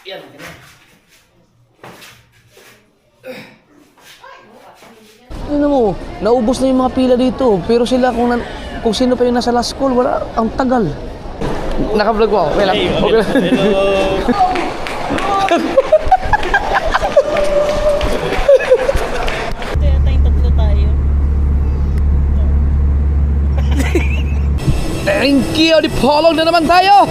Yan, ganyan. Ano mo, naubos na yung mga pila dito. Pero sila, kung sino pa yung nasa last call, wala, ang tagal. Naka-vlog ko ako. Okay lang. Okay lang. Kaya tayong tatlo tayo. Thank you! Di polong na naman tayo!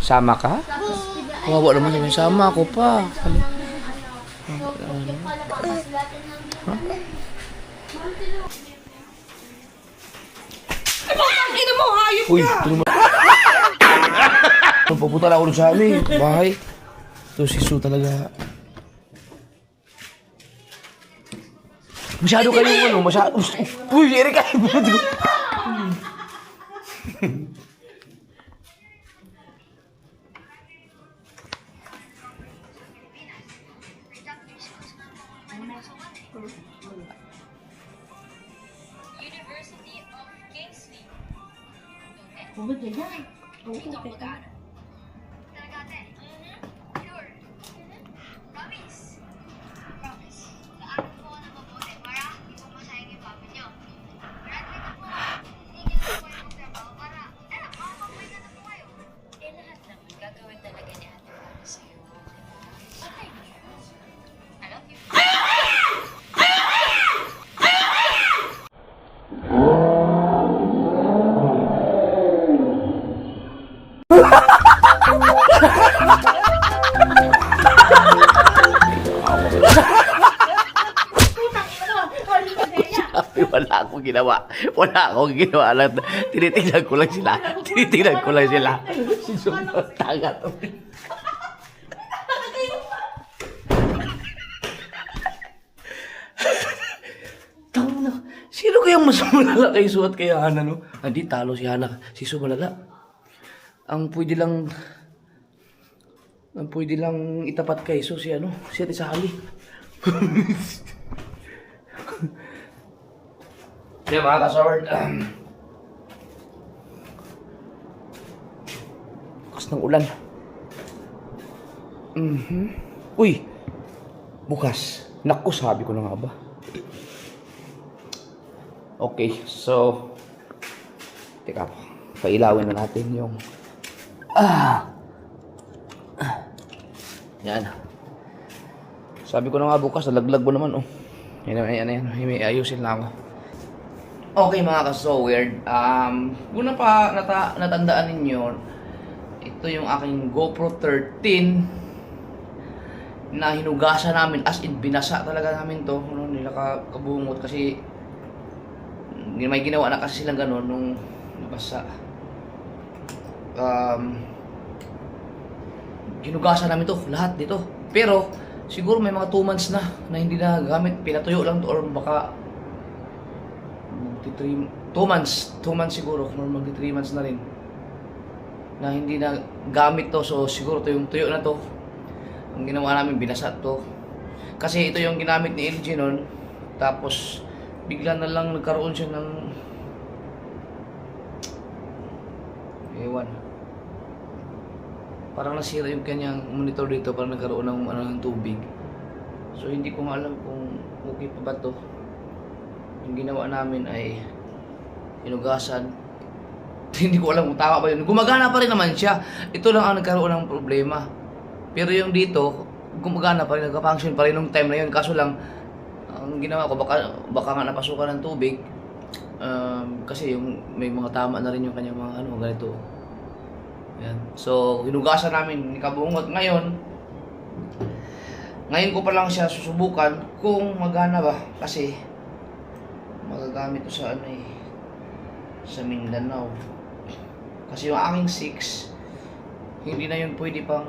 Sama ka? Kawawa naman sabi, sama ako pa. Ina mo, hayop Uy, tulungan. Papunta na ako dun sa amin. Bahay. Ito si Su talaga. Masyado kayong ano, masyado. Uy, Erika! University of Kingsley. Bumag na yan. Ikaw mag-aaral. Talaga, ate? Sure. Promise. Promise. Naaral po ako na mabuti para hindi po masayang yung pamilya niyo. Graduate na po ako. Tigil na po kayo magtrabaho para, makakapabuhay na po kayo. Lahat naman gagawin talaga ni ate para sa'yo. Okay. I love you. Wala akong ginawa. Wala akong ginawa. Tinitingnan ko lang sila. Tinitingnan ko lang sila. Sisumbang tanga to. Tama na. Sino kayang mas malala kay Su at kay Hana, no? Hindi, talo si Hana. Si Su malala. Ang pwede lang itapat kay Su si ano, si Ate Sally. Kaya mga kasaward, bukas ng ulan. Uy, bukas. Naku, sabi ko na nga ba. Okay, so, teka po, pailawin na natin yung, yan. Sabi ko na nga bukas, nalaglag mo naman, oh. Yan, may ayusin lang ako. Okay mga ka-so-weird, una pa natandaan ninyo, ito yung aking GoPro 13 na hinugasan namin, as in binasa talaga namin to, ano, nila kabungot kasi may ginawa na kasi silang gano'n nung nabasa. Hinugasan namin to, lahat dito, pero siguro may mga 2 months na hindi na gamit, pinatuyo lang to or baka 2 months siguro, or magti 3 months na rin na hindi na gamit to. So siguro to yung tuyo na to, ang ginawa namin, binasa to kasi ito yung ginamit ni LG nun, tapos bigla na lang nagkaroon siya ng ewan, parang nasira yung kanyang monitor dito, parang nagkaroon ng tubig. So hindi ko alam kung okay pa ba to. Yung ginawa namin ay hinugasan. Hindi ko alam kung tama ba yun. Gumagana pa rin naman siya. Ito lang ang nagkaroon ng problema. Pero yung dito, gumagana pa rin, nagka-function pa rin nung time na yun. Kaso lang, ang ginawa ko, baka nga napasukan ng tubig. Kasi yung may mga tama na rin yung kanyang mga ganito. Yan. So, hinugasan namin, nikabungot. Ngayon ko pa lang siya susubukan kung magana ba. Kasi magagamit ko sa sa Mindanao. Kasi yung aking 6 hindi na yun pwede pang,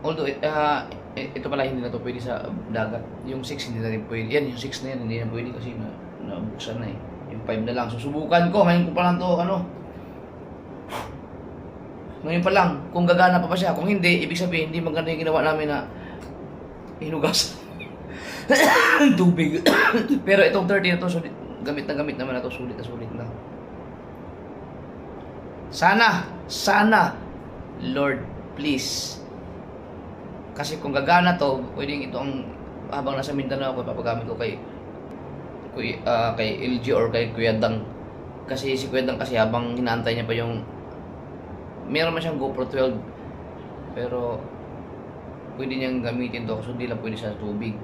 although ito pala hindi na to pwede sa dagat. Yung 6 hindi na rin pwede. Yan, yung 6 na yan hindi na pwede kasi nabuksan na eh. Yung 5 na lang. Susubukan ko, ngayon ko pa lang to ngayon pa lang, kung gagana pa siya. Kung hindi, ibig sabihin hindi maganda yung ginawa namin na hinugas tubig. Pero itong 30 na to, sulit, gamit na naman na to, sulit na. Sana, Lord, please. Kasi kung gagana to, pwedeng ito ang habang nasa Mindanao ako, papagamit ko kay LG or kay Kuya Dang. Kasi si Kuya Dang kasi habang hinaantay niya pa yung meron man siyang GoPro 12 pero pwede niyang gamitin to kasi hindi lang pwede sa tubig.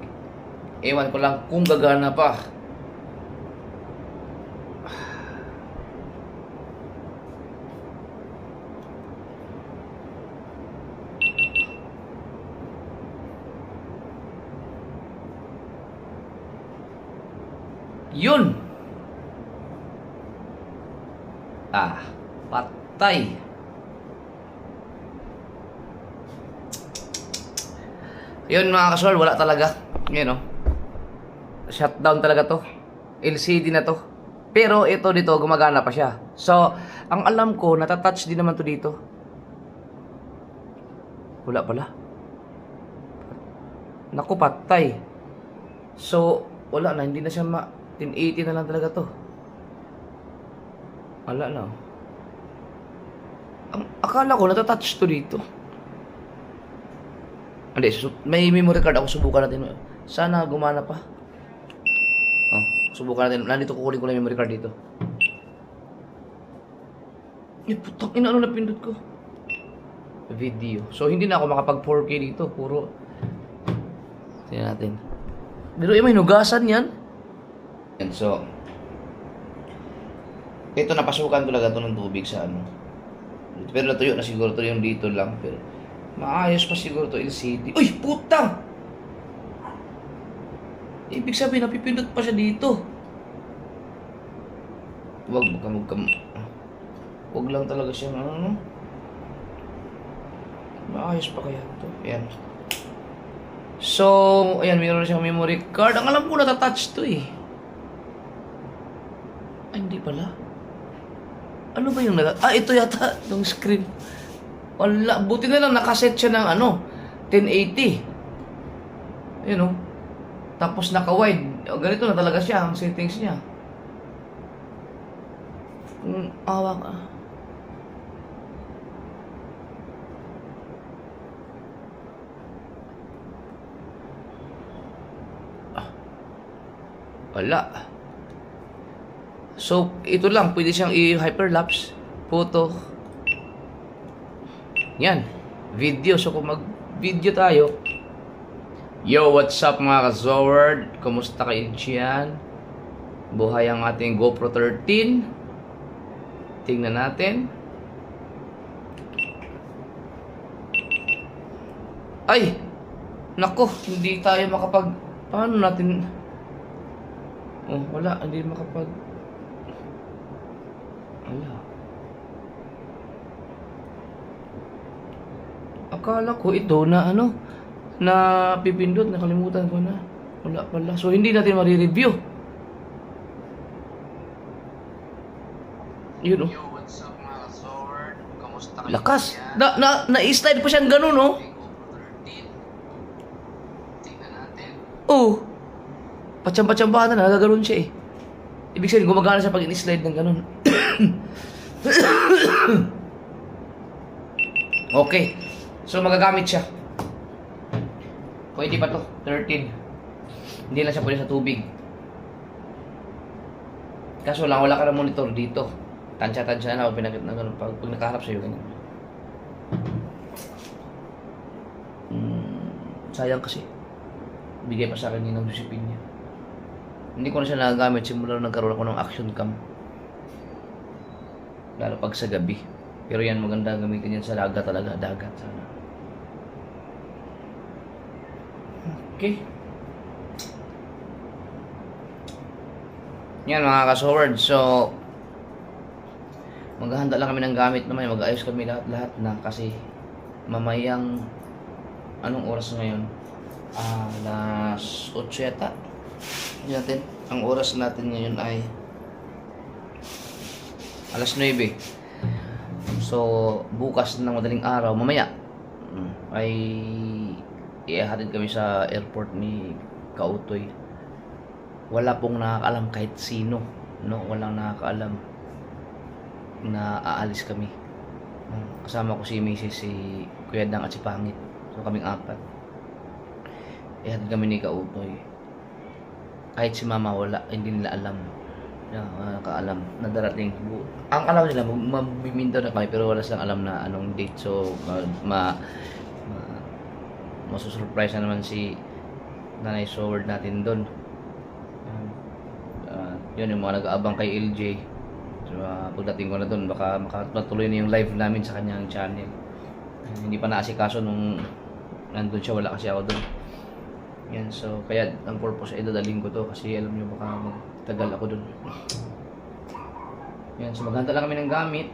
Ewan ko lang kung gagana pa. Yun! Patay! Yun mga kasol, wala talaga. Yun o. Shutdown talaga to. LCD na to. Pero ito dito, gumagana pa siya. So, ang alam ko, natatouch din naman to dito. Wala pala. Naku, patay. So, wala na, hindi na siya 1080 na lang talaga to. Wala na. Akala ko natatouch to dito. Hindi, may memory card ako. Subukan natin. Sana gumana pa. Subukan natin. Nandito kukunin ko na yung memory card dito. Putang ina, ano napindot ko? Video. So, hindi na ako makapag 4K dito. Puro. Tingnan natin. Pero may hinugasan yan. And so, ito napasukan talaga ito ng tubig sa ano. Pero natuyo na siguro ito yung dito lang. Pero maayos pa siguro ito LCD. Uy! Puta! Ibig sabihin, napipindot pa siya dito. Huwag lang talaga siya ano. Maayos pa kaya ito. Ayan. So, ayan, mayroon na siyang memory card. Ang alam ko natatouch to eh. Ay, hindi pala. Ano ba yung ito yata, yung screen. Wala, buti na lang nakaset siya ng 1080. Ayun o. Tapos naka-wide. Ganito na talaga siya, ang settings niya. Awa ka. Wala. So, ito lang. Pwede siyang i-hyperlapse. Photo. Yan. Video. So, kung mag-video tayo. Yo, what's up mga ka-Zoward? Kumusta kayo dyan? Buhay ang ating GoPro 13. Tingnan natin. Ay! Nako, hindi tayo makapag... Paano natin... Oh, wala. Hindi makapag... Wala. Akala ko ito na na pipindot, nakalimutan ko na. Wala pala. So, hindi natin marireview. Yun, oh. Yo, what's up mga Sword? Kamusta kayo? Lakas! Na-slide pa siyang ganun, oh. Tingnan natin. Oh. Patsyamba-tsyambahan na, nagaganon siya eh. Ibig sabihin, gumagana siya pag in-slide ng ganun. Okay. So, magagamit siya. Pwede pa to, 13. Hindi lang siya pwede sa tubig. Kaso lang, wala ka na monitor dito. Tansya-tansya na, pinagit na ganun. Pag nakaharap sa'yo, ganyan. Sayang kasi. Bigay pa sa akin yun ng dusipin niya. Hindi ko na siya nagagamit simula nung nagkaroon ako ng action cam. Lalo pag sa gabi. Pero yan, maganda gamitin yan sa dagat talaga. Dagat sana. Okay. Yan mga ka-Sword. So, maghahanda lang kami ng gamit naman. Mag-ayos kami lahat na kasi mamayang anong oras ngayon? Alas 8 yata. Natin. Ang oras natin ngayon ay alas 9. So, bukas ng madaling araw, mamaya ay ihahatid kami sa airport ni Kautoy. Wala pong nakakaalam kahit sino, no? Walang nakakaalam. na aalis kami. Kasama ko si Mrs., si Kuya Dang at si Pangit. So kaming apat. Ihatid kami ni Kautoy. Kahit si Mama wala, hindi nila alam. Nakaalam na darating. Ang alam nila, mabimindaw na kami pero wala silang alam na anong date. So masusurprise na naman si Nanay Sword natin doon. Yun yung mga nag-aabang kay LJ. So, pagdating ko na doon, baka makatuloy na yung live namin sa kanyang channel. Hindi pa naasikaso nung nandun siya, wala kasi ako doon. Yan, so kaya ang purpose ay dadaling ko to kasi alam nyo baka magtagal ako doon. Yan, so maghanda lang kami ng gamit.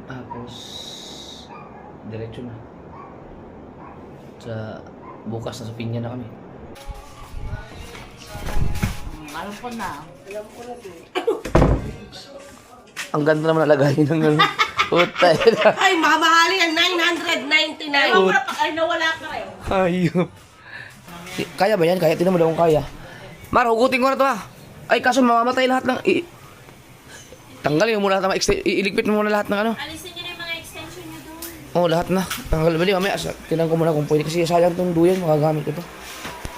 Tapos diretso na. Bukas na sa pinya na kami. Alam ko na. Ang ganda naman nalagay ng puta. Ay, mamahalin ang 999. Ewan ko na pa, ay nawala ka rin. Ayop. Kaya ba yan? Kaya? Tinan mo daw kung kaya. Mar, hugutin ko na to ha. Ay, kaso mamamatay lahat ng... Tanggalin mo lahat ng... Iligpit mo muna lahat ng ano. Alisin niyo na yung mga extension niyo doon. Oo, lahat na. Tanggal ba? Mamaya, tinan ko muna kung pwede. Kasi sayang tong duyan, makagamit ko to.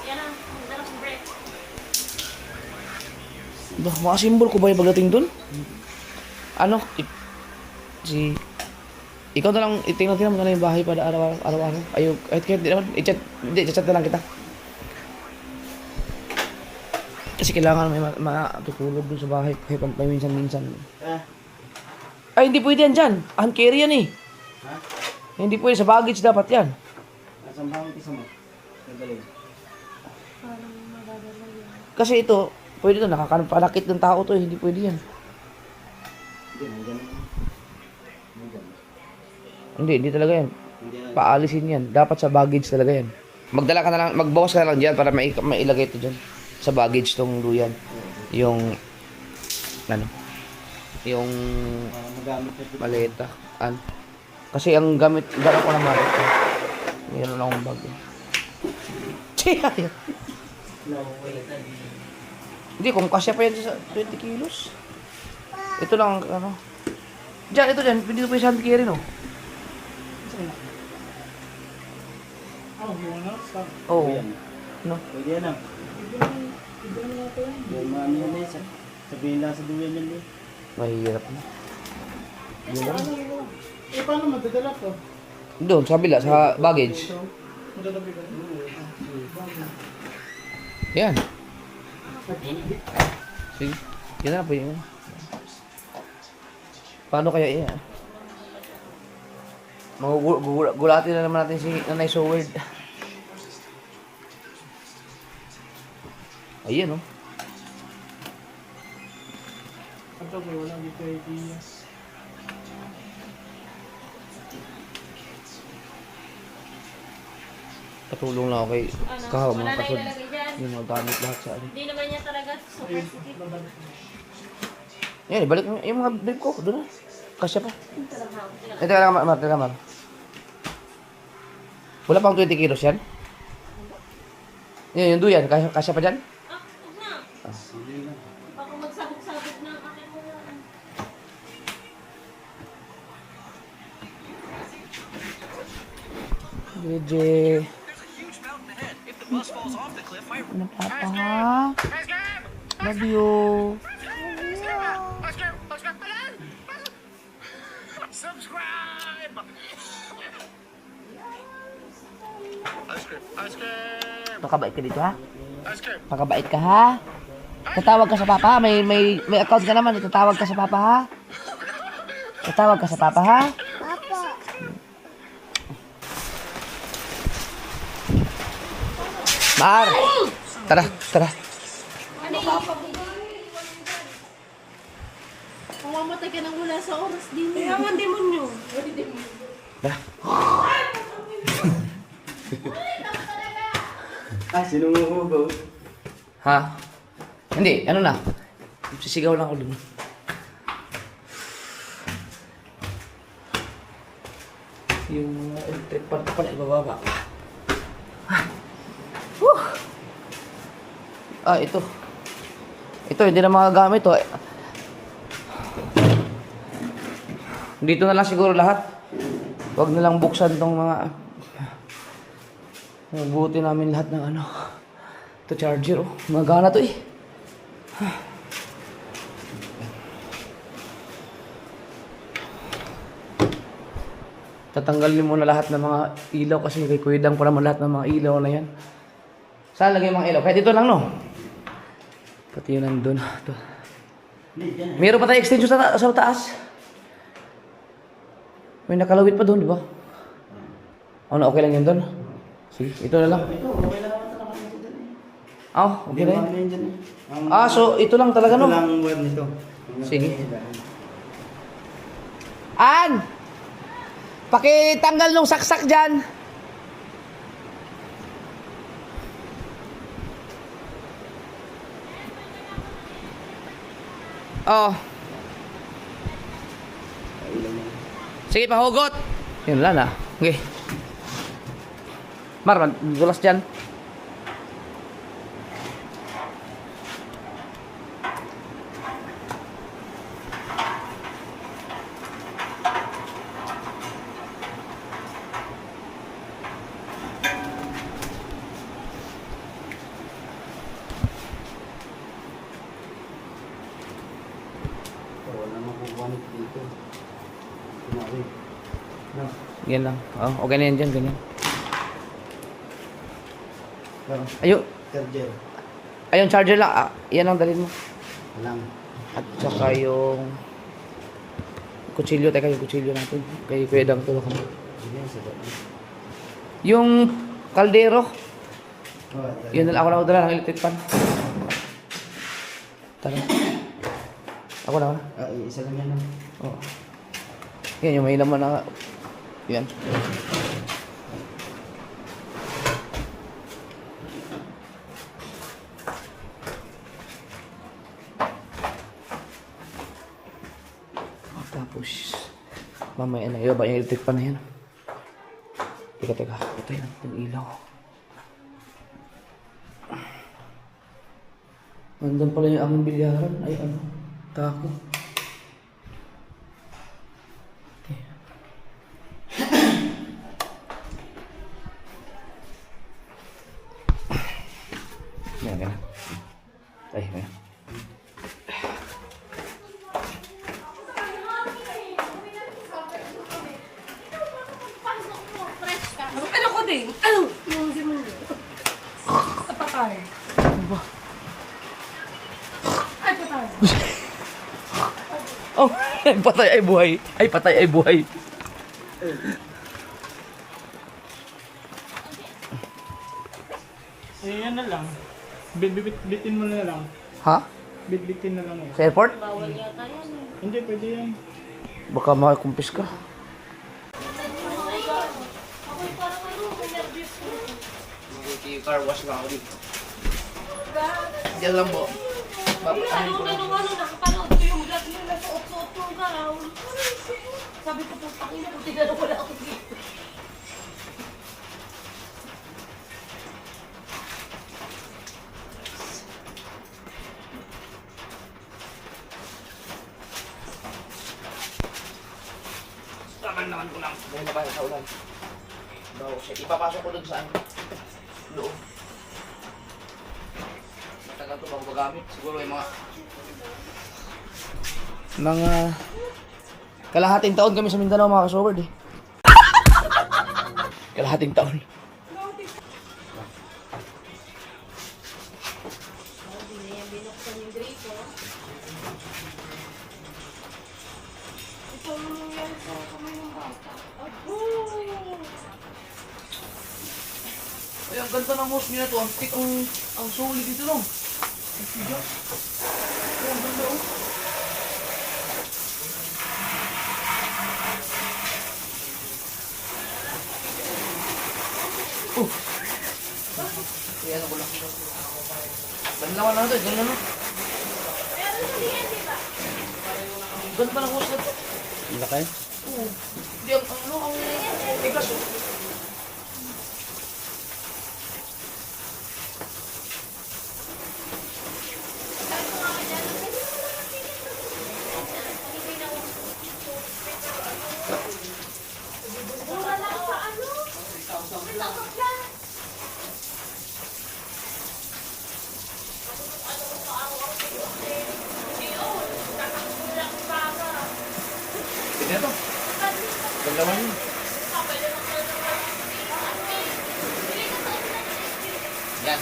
Yan ang dalang break. Bah, makasimbol ko ba yung pagdating dun? Ano? Ikaw na lang, tingnan mo na lang yung bahay para araw-araw. Ayun, kahit di naman, i-chat na lang kita. Kasi kailangan may matutulog dun sa bahay kahit minsan-minsan. Ay, hindi pwede yan dyan. Hand carry yan eh. Ha? Hindi pwede, sa baggage dapat yan. Nasaan ba ang isa mo? Nagaling. Kasi ito, pwede to, nakakapanakit ng tao to, hindi pwede yan. Hindi, nandiyan naman. Nandiyan. Hindi talaga yan. Hindi na. Paalisin yan. Dapat sa baggage talaga yan. Magdala ka na lang, magbawas ka na lang dyan para mailagay ito dyan. Sa baggage tong duyan. Yung, yung Magamit na ito. maleta. Kasi ang gamit ko na maleta. Mayroon akong bag. No, wait. Hindi, kung kasya pa yan sa 20 kilos. Ito lang, Diyan, ito dyan. Pwede ito pa yung hand carry, no? Oo. No? Pwede yan ah. Yung mga ano yan eh. Sabihin lang sa duyan yan eh. Mahirap na. Eh, paano madadala to? Doon, sa kabila, sa baggage. Yan. Sige. Yan na, pwede mo. Paano kaya yan? Gulatin na naman natin si Nanay Sword. Ayan, oh. Ito ba wala dito idea? Katulong lang ako kay kahawa Wala mga na kasod. ilalagay dyan. Yung mga gamit lahat sa ano. Hindi naman niya talaga super sikip. Yan, ibalik mo yung mga brief ko. Doon na. Kasya pa. Talagang Eh, teka lang, teka lang. Wala pang 20 kilos yan? Yan, yung duyan. Kasya pa dyan? huwag na. Baka magsabog-sabog na ang akin mo yan. Gigi. Ano papa ha? Love you. Makabait ka dito ha? Makabait ka ha? Tatawag ka sa papa ha? May account ka naman. Tatawag ka sa papa ha? Tatawag ka sa papa ha? Mar! Tara, tara. Mamamatay ka nang wala sa oras din. Kaya nga demonyo. Tara. Sinunguhugaw. Ha? Hindi, ano na? Sisigaw lang ako dun. Yung electric pan pala ibababa. Ito. Ito, hindi na magagamit to. Dito na lang siguro lahat. Huwag na lang buksan tong mga... Buti namin lahat ng ano. Ito charger oh. Magana to eh. Tatanggalin mo na lahat ng mga ilaw kasi kay Kuidang pa naman lahat ng mga ilaw na yan. Saan lagay yung mga ilaw? Kahit dito lang no? Pati yun nandun. Ito. Meron pa tayo extension sa taas. May nakalawit pa doon, di ba? Ano, okay lang yun doon? Sige, ito na lang. Ito, okay lang naman talaga nito dun eh. Ah, okay na yun. Yan dyan eh. Ah, so ito lang talaga no? Ito lang wire nito. Sige. An! Pakitanggal nung saksak dyan. Oh. Sige, pahugot. Yun lang na. Okay. Mar, magdulas dyan. Wala makukuha dito. Kumawi. No. Yan lang. Oh, okay na yan dyan, ganyan. Parang Ayun. charger. Ayun, charger lang. Ah, yan ang dalhin mo. Walang. At saka yung kutsilyo. Teka, yung kutsilyo natin. Kay Kuya Dang tulak mo. Sige, sa baba. Yung kaldero. Oh, Yun na lang. Ako na dala ng electric pan. Tara. Ako na. isa lang yan. Oh. Yan, yung may laman na... Yan. Tapos, mamaya na yun ba yung electric pan na yan? Teka, patay na yung ilaw. Nandun pala yung aming bilyaran. Ay, ano? Tako. Okay. Yan. Ay, yan. Ano ko din? Ano? Yung si mo. Sa patay. Ay, patay. Oh, ay patay ay buhay. Ay patay ay buhay. Eh, yan na lang. Bitin mo na lang. Ha? Bitin na lang eh. Sa airport? Bawal yata yan eh. Hindi, pwede yan. Baka makakumpis ka. Ako'y parang ano, may nervous ko. Car wash lang ako dito. Diyan lang po. Ano nakapanood ko yung vlog nyo na suot-suot yung gown. Sabi ko po, takina ko, tinanong ko na ako dito. Naman ko lang. Dahil nabasa sa ulan. Bawo siya. Ipapasok ko dun saan? Loob. Matagal to bago magamit. Siguro yung mga kalahating taon kami sa Mindanao mga kasoberd eh. Kalahating taon. Binuksan yung gripo. Ito ang nangyari sa kamay ng bata. Ay, ang ganda ng hose nila to. Ang thick ang solid dito no. Ang tiga. Ay, ang ganda oh. Kaya ano ko lang. Banlawan na ito. Ganun na. Ganda ng hose na to. Ang laki? Oo. Hindi, ang tigas oh. laman yun. Yan.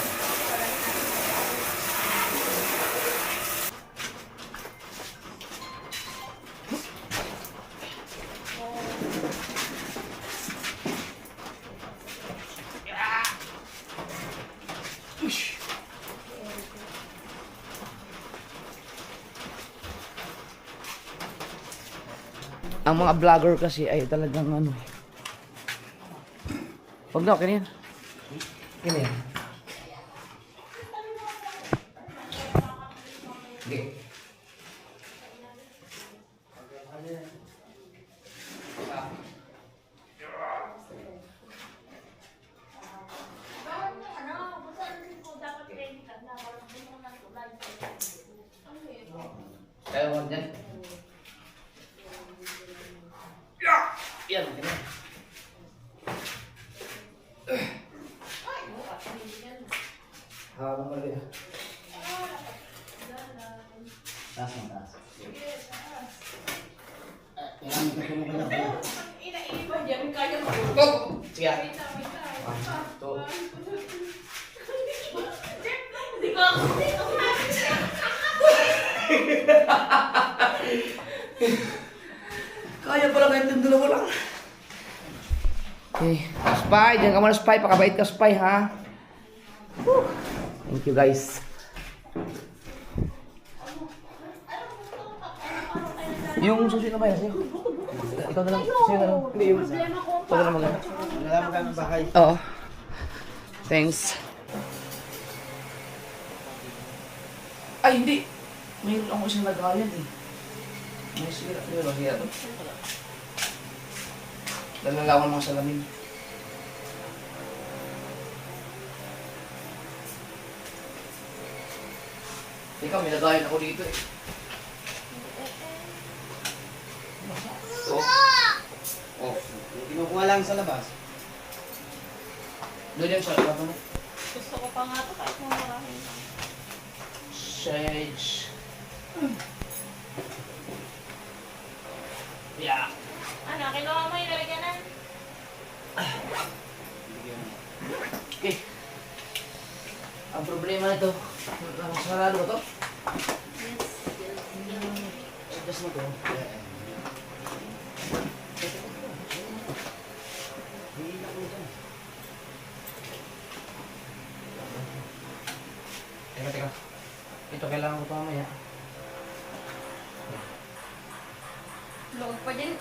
Ang mga vlogger kasi ay talagang ano. Huwag na, okay na yan. Okay na yan. Hindi. Kaya mo dyan. Yan, ganyan. Hawak mo rin. Taas mo, taas. Kailangan ka tumukulak na. Go! Sige. 1, 2. Hindi ko ako. Kaya pala kahit yung dalawa lang. Okay. Spy, dyan ka muna Spy. Pakabait ka Spy ha. Woo. Thank you guys. Yung susi na ba yan sa'yo? Ikaw na lang. Sa'yo na lang. Hindi yung ikaw na lang magana. Nalaman ka ng bahay. Oo. Thanks. Ay, hindi. Mayroon ako isang lagayan eh. May sira. May sira to. Lalalawan mga salamin. Ikaw, may lagayan ako dito eh. Ito. Oh. Kinukuha lang sa labas. Doon yan sa labas mo. Gusto ko pa nga ito kahit mga maraming lang. Sage. Yeah. Ano, kinuha mo yung lalagyanan? Okay. Ang problema nito, sarado ba ito? Adjust mo ito. Teka. Ito kailangan ko pa mamaya. Loob pa dyan.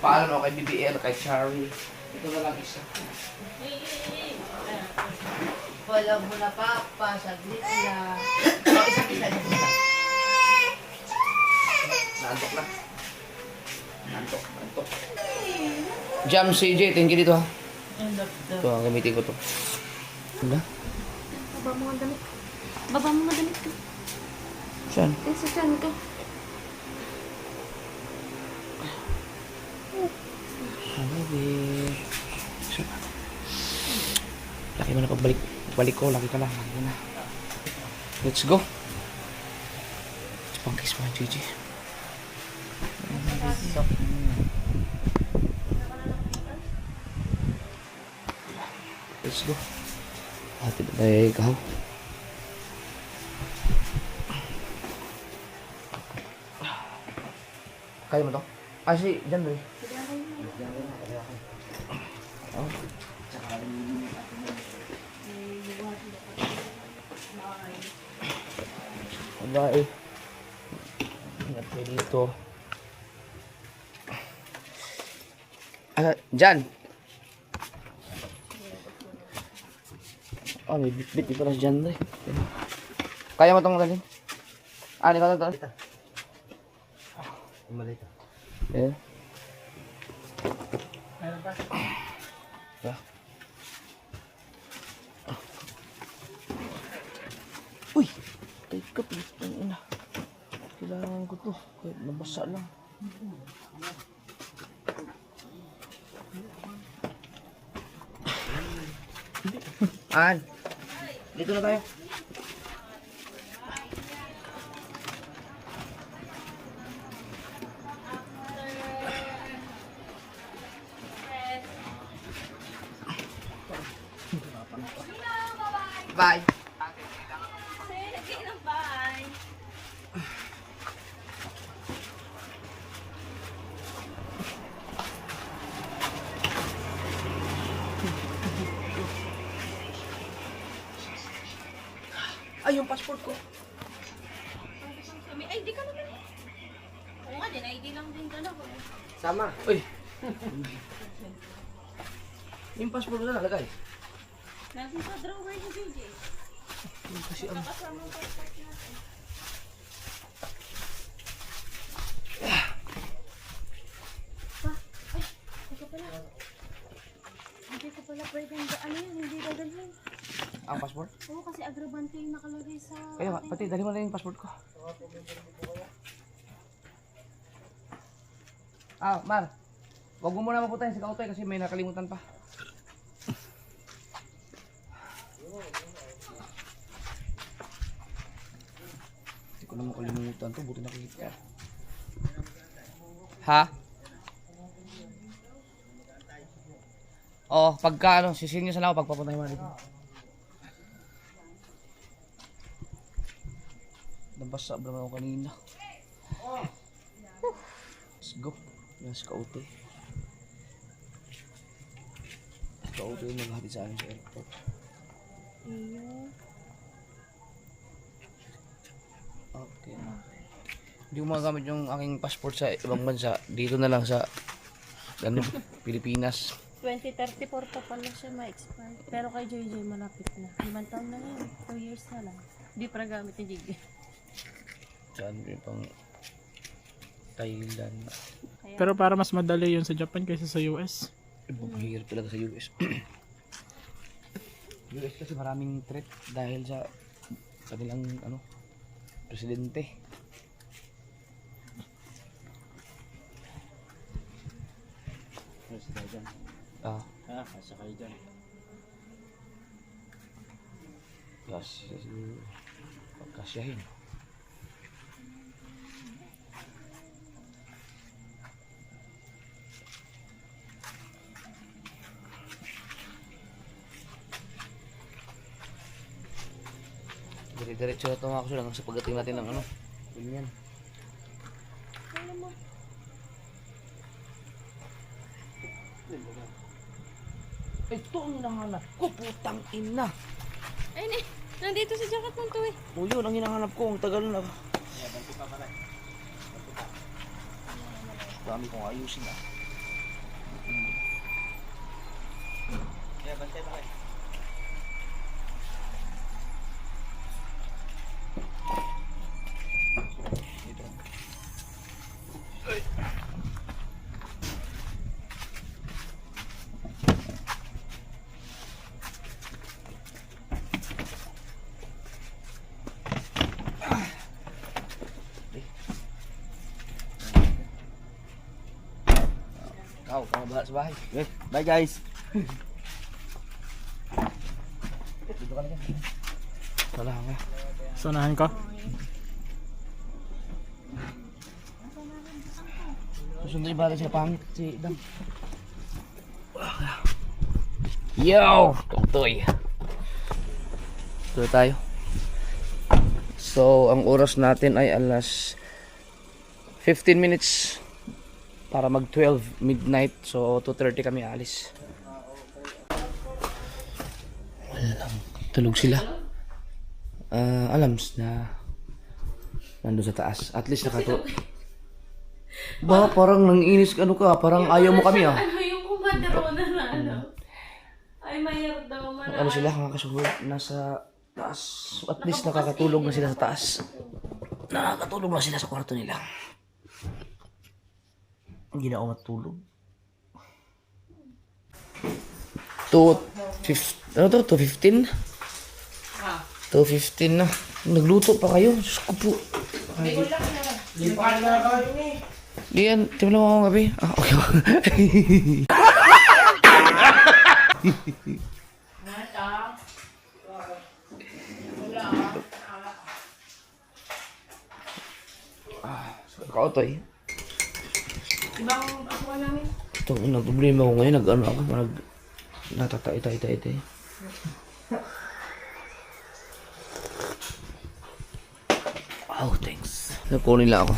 Paano kay BBL, kay Charlie? Ito na lang isa. Wala mo na papa, saglit lang. Oh, isa. Nantok na. Nantok. Jam CJ, tingin dito ha. Ito, gamitin ko to. Wala? Baba mo nga damit. Baba mo nga damit ko. Saan? Sa tiyan ko. Laki mo na pagbalik. Balik ko, laki ka na. Let's go. Pangkis mo, Gigi. Let's go. Hati na tayo ikaw. Kaya mo to? Ah, si Jan Ray. Oh. Bye. Ingat kayo dito. Jan. Oh, may bit-bit dito na si Jan Ray. Kaya mo itong galing? Ah, ikaw na ito. Maliit. Yeah. Meron pa? Yeah. Uy! Teka, pilitang ina. Kailangan ko to. Kahit nabasa lang. An, dito na tayo. Bye. Sige, bye. Ay, yung passport ko. Ay, di ka naman. Oo nga din, ID lang din dala ko. Sama. Uy. Yung passport ko na nalagay. Nandun sa drawer ni JJ. Yung kasi ang... Kasama ang passport natin. Hindi ko pala pwedeng ano yun, hindi dadalhin. Ang passport? Oo, kasi agravante yung nakalagay sa... Kaya nga, pati dali mo na yung passport ko. Ah, Mar. Huwag mo muna maputahin si Kautoy kasi may nakalimutan pa. Hindi ko na makalimutan to, buti nakikita. Ha? Oo, pagka ano, sisinyo sana ako pagpapunta mo dito. Nabasa ba naman ako kanina? Let's go. Yan si Kautoy. Si Kautoy yung maghatid sa amin sa airport. Okay. Hindi ko magagamit yung aking passport sa ibang bansa. Dito na lang sa ano, Pilipinas. 2034 pa pala siya ma-expire. Pero kay JJ malapit na. 5 taon na yun. 2 years na lang. Hindi pa nagamit ni JJ. Saan yung pang Thailand. Pero para mas madali yun sa Japan kaysa sa US. Mahirap talaga sa US. US kasi maraming threat dahil sa kanilang ano, presidente. President. Ah, Asa kayo dyan. yes, pagkasyahin. Dire-diretso na ito mga kaso lang sa pagdating natin ng ano, ganyan. Ito ang hinahanap ko, putang ina. Ay, nandito sa jacket mo to eh. O yun ang hinahanap ko, ang tagal na. Dami kong ayusin ah. Yeah, bantay ba kayo? Dito. Kau, kamu bawa sa bahay. Okay, bye guys. Dito ka na dyan. Wala nga. Sunahan ko. Susunod ba siya pangit si Dam? Yo! Kautoy! Tuloy tayo. So, ang oras natin ay alas 15 minutes para mag 12 midnight. So, 2:30 kami alis. Alam, tulog sila. Alams na nandun sa taas. At least nakatulog. Ba, parang nanginis ano ka, parang ayaw mo kami ah. Ano yung kumadrona na ano? Ay, mayroon daw man. Ano sila, kakasuhod, nasa taas. At least nakakatulog na sila sa taas. Nakakatulog na sila sa kwarto nila. Hindi na ako matulog. 2:15 na. Nagluto pa kayo. Diyos ko po. Hindi pa na kayo ni. Diyan, timpla mo ako gabi. Ah, okay. Kautoy. Ibang pasukan namin. Ito, ang problema ko ngayon, nag-ano ako, natatay-tay-tay-tay. Oh, thanks. Kunin lang ako.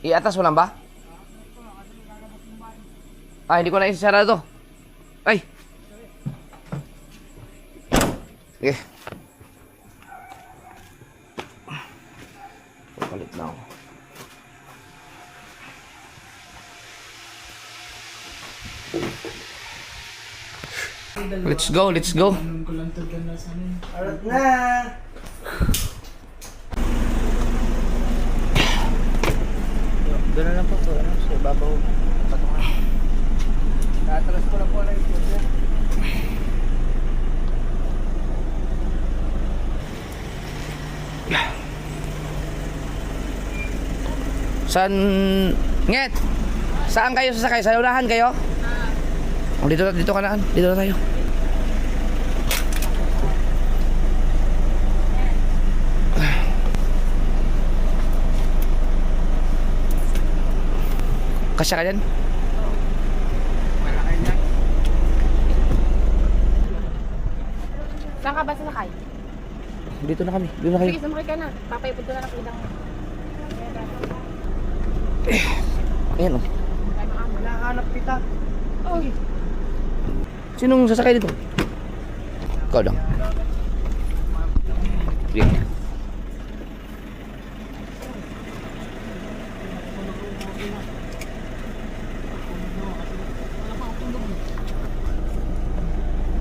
Iatas mo lang ba? Hindi ko na isasara to. Ay! Sige. Papalit na ako. Let's go, let's go. Arat na! Doon na lang po ito, ano, sa ibabaw. Patungan. Tatras ko lang po na ito. Saan? Nget! Saan kayo sasakay? Sa unahan kayo? Oh, dito ka na. Dito na tayo. Kasya ka dyan? Saan ka ba sasakay? Dito na kami. Dito na kayo. Sige, sumakay ka na. Papayapod ko na lang kitang. Ayan o. Hinahanap kita. Uy! Sinong sasakay dito? Ikaw lang. Sige.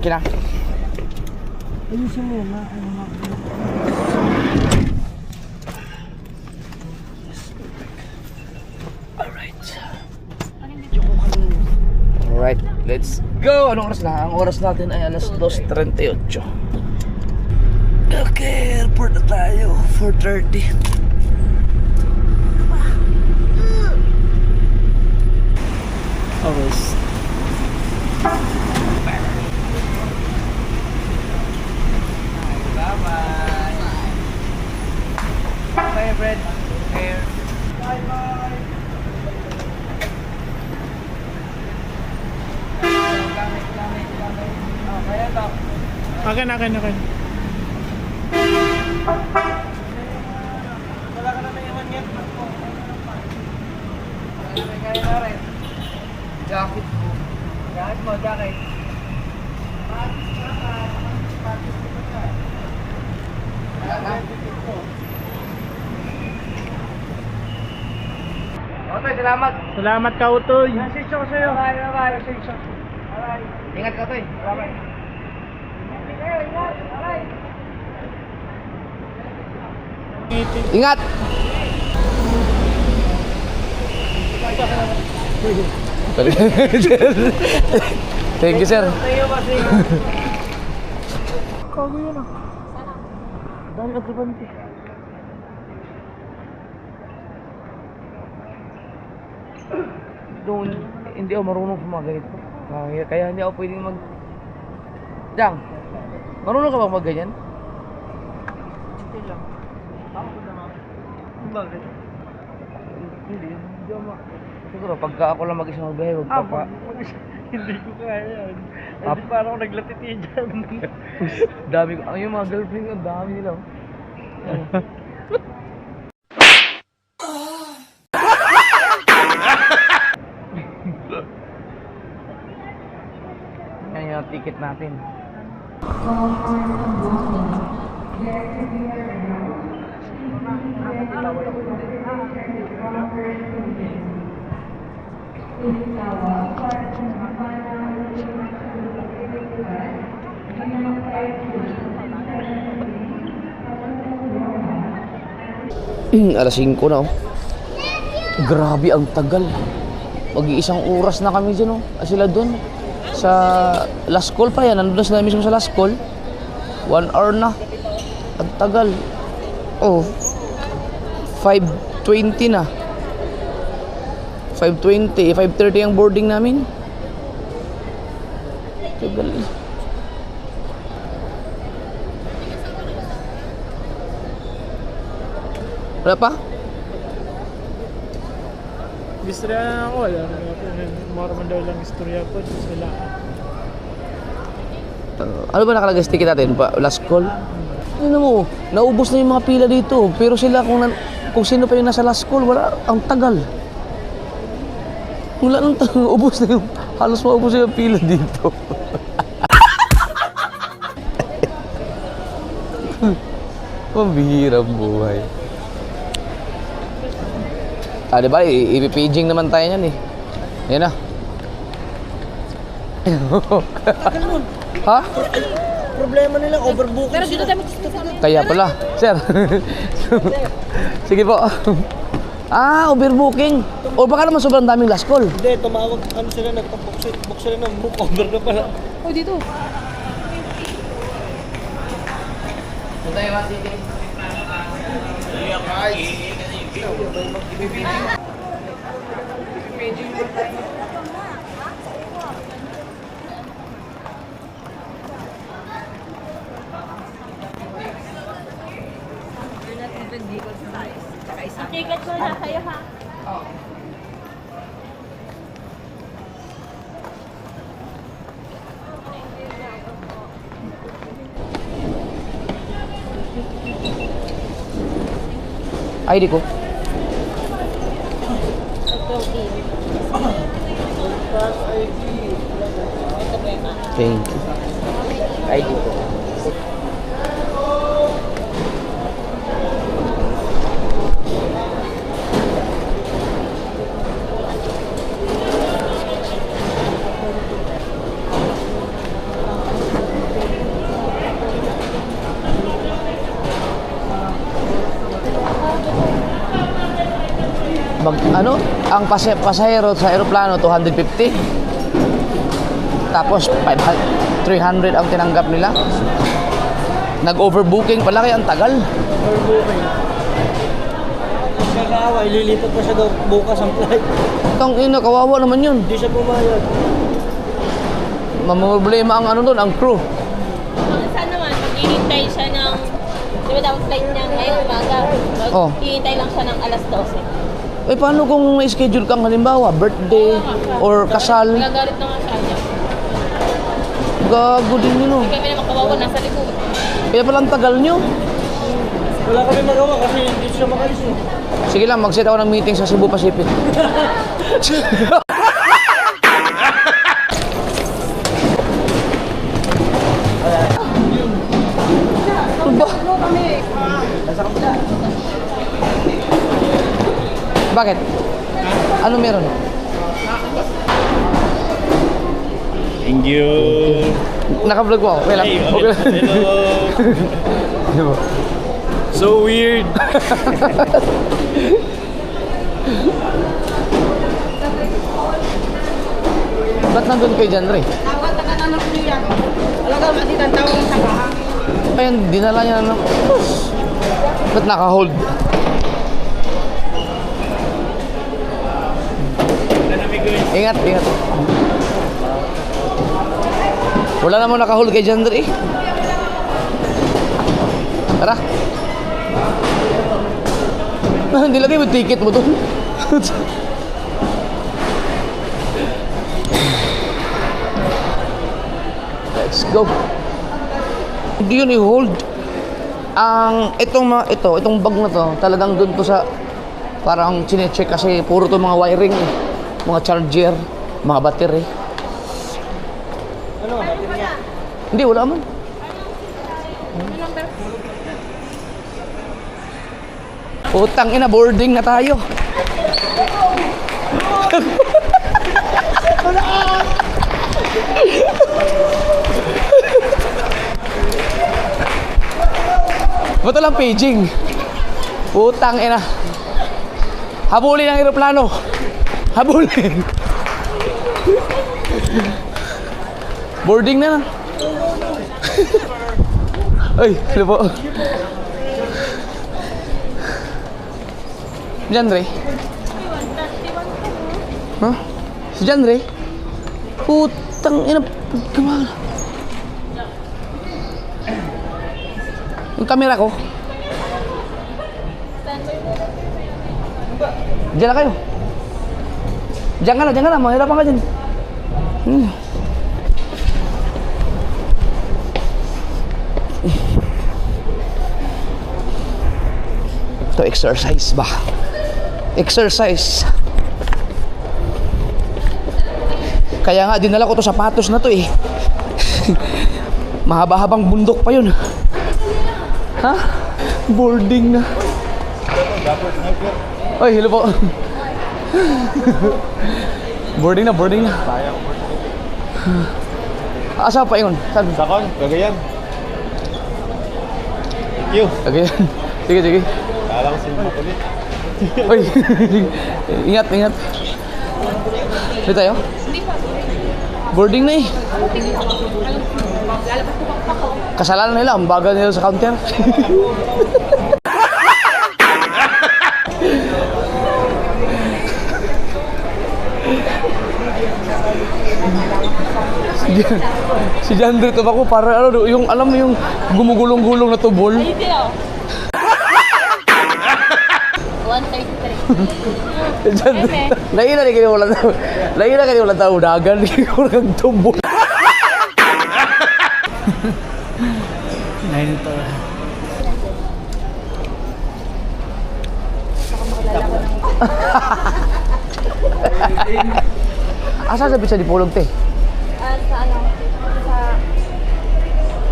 Kina. Ayusin mo yun na. Alright, let's go! Anong oras na? Ang oras natin ay alas 2:38. Okay, airport na tayo. 4:30. Okay. Bye, Fred. Here. Akin. Wala ka na naman yan. Jacket mo. Jacket. Okay, salamat. Salamat ka, Utoy. Message ako sa'yo. Bye. Ingat ka, Toy. Salamat. Ingat! Thank you, sir. Sa'yo kasi. Kago yun ah. Dami agribante. Doon, hindi ako marunong sa mga ganito. Kaya hindi ako pwedeng mag... Jang, marunong ka ba mag ganyan? Hindi lang. Ako ko naman. Bakit? Hindi ako siguro, pagka ako lang mag-isa magbihay, magpapa... Hindi ko kaya yan. Hindi parang ako naglatiti dyan. Dami ko, yung mga girlfriend ko, dami nila. Yan yung ticket natin. Alas 5 na oh. Grabe ang tagal. Mag-iisang oras na kami dyan oh. Sila dun sa last call pa yan. Nandun sila mismo sa last call. 1 hour na. Ang tagal. Oh. 5:20 na. 5:20, 5:30 ang boarding namin. Tagal. Wala pa? Istorya na ako. Maraman daw lang istorya po. Sila. Ano ba nakalagay sa ticket natin? Last call? Ano mo, naubos na yung mga pila dito. Pero sila kung sino pa yung nasa last call, wala, ang tagal. Wala nang tagal, ubos na yung, halos maubos na yung pila dito. Pambihirang buhay. Diba, ipipaging naman tayo niyan eh. Yan na. Ha? Problema nila, overbooking. Pero dito kami Kaya pala. Sir. Sige po. Overbooking. O baka naman sobrang daming last call. Hindi, tumawag sila, nagpa-book sila ng book over na pala. Oh, dito. Punta yung sige. Ticket ko na sa'yo, ha? ID ko. Thank you. ID ko. Ang pasahero sa eroplano 250. Tapos 300 ang tinanggap nila. Nag-overbooking pala kaya ang tagal. Overbooking. Kakawa, ililipat pa siya daw bukas ang flight. Tang ina, kawawa naman yun. Hindi siya pumayag. Mamroblema ang doon, ang crew. Saan naman, maghihintay siya ng... Di ba dapat flight niya ngayong umaga? Oh. Maghihintay lang siya ng alas 12. Paano kung may schedule kang halimbawa, birthday or kasal? Nagagalit na nga siya niya. Gago din yun, oh. Kami naman kawawa, nasa likod. Kaya pala ang tagal nyo. Wala kami magawa kasi hindi siya makalis eh. Sige lang, mag-set ako ng meeting sa Cebu Pacific. Bakit? Ano meron? Thank you. Naka-vlog mo ako. Okay lang. Okay lang. Hello. So weird. Ba't nandun kayo dyan, Ray? Tawag ka na ng kuya. Alaga, matitan tawag sa baha. Ayun, dinala niya na. Ba't naka-hold? Ingat, ingat. Wala namang naka-hold kay Jandre eh. Tara. Hindi lagay mo ticket mo doon. Let's go. Hindi yun i-hold. Itong bag na to, talagang doon to sa parang chine-check kasi puro to mga wiring eh. Mga charger, mga battery. Ano? Hindi, wala man. Utang ina, boarding na tayo. Ba't walang paging? Utang ina. Habulin ang eroplano. Habulin. Boarding na lang. Ay, hello po. Diyan, Ray. Huh? Si John Ray? Putang ina, kumana. Yung camera ko. Diyan na kayo. Diyan ka na, mahirapan ka dyan. Ito, exercise ba? Exercise. Kaya nga, dinala ko to sapatos na to eh. Mahaba-habang bundok pa yun. Ha? Boarding na. Oy, hello po. Boarding na. Asa pa yun? Saan? Sakon, Cagayan. Thank you. Cagayan. Sige. Kala ko sila ulit. Oy, ingat. Dito tayo? Boarding na eh. Kasalanan nila, ang bagal nila sa counter. Si Jandre to ako para ano yung alam mo yung gumugulong-gulong na tubol. Ay, hindi oh. 133. Jandre. Laila ni kayo wala tao dagan ni ko kag tubol. Nine to. Asa sa bisa di Pulog te? Sa ano? Sa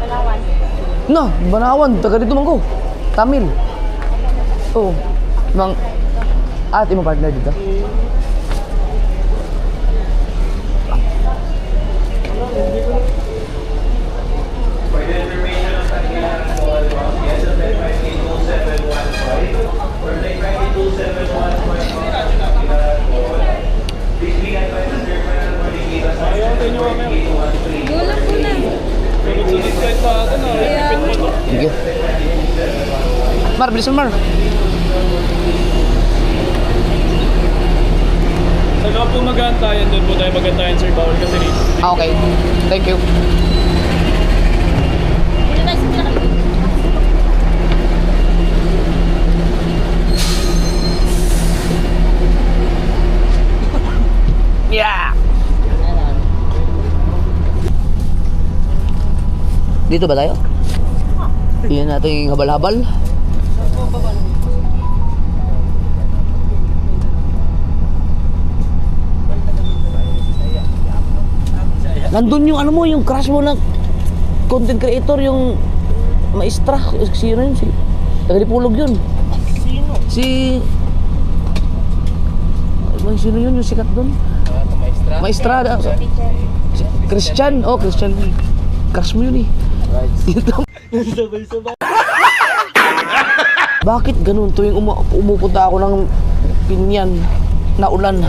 Palawan. No, Banawan, taga dito man ko. Tamil. Oh. Mang imo partner dito. Gulang ko na. Thank you. Mar, bilisan Mar. Saka po mag-aantayan, doon po tayo mag-aantayan, Sir. Bawal kasi rito. Okay. Thank you. Dito tayo sa pinaka. Yeah. Dito ba tayo? Iyan natin yung habal-habal. Nandun yung ano mo, yung crush mo na content creator, yung maestra. Sino yun? Tagalipulog yun. Sino? Sino yun yung sikat dun? Maestra. Si Christian. Oh, Christian. Crush mo yun eh. Sabay-sabay. Bakit ganun tuwing umupunta ako ng Pinyan na ulan?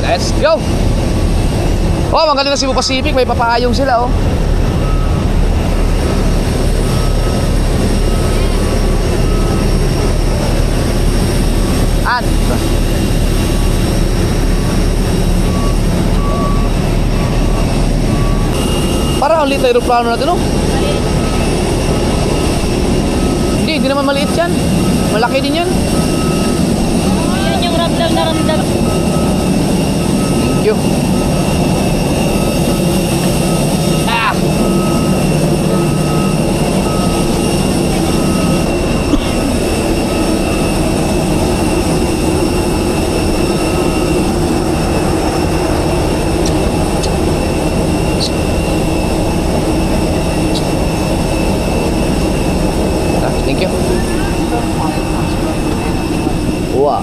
Let's go! Oh, magaling na Cebu Pacific. May papayong sila, oh. An? Parang ang liit na aeroplano natin, no? Hindi naman maliit yan. Malaki din yan. Yan yung ramdam na ramdam. Thank you. Ah! Thank you. Wow.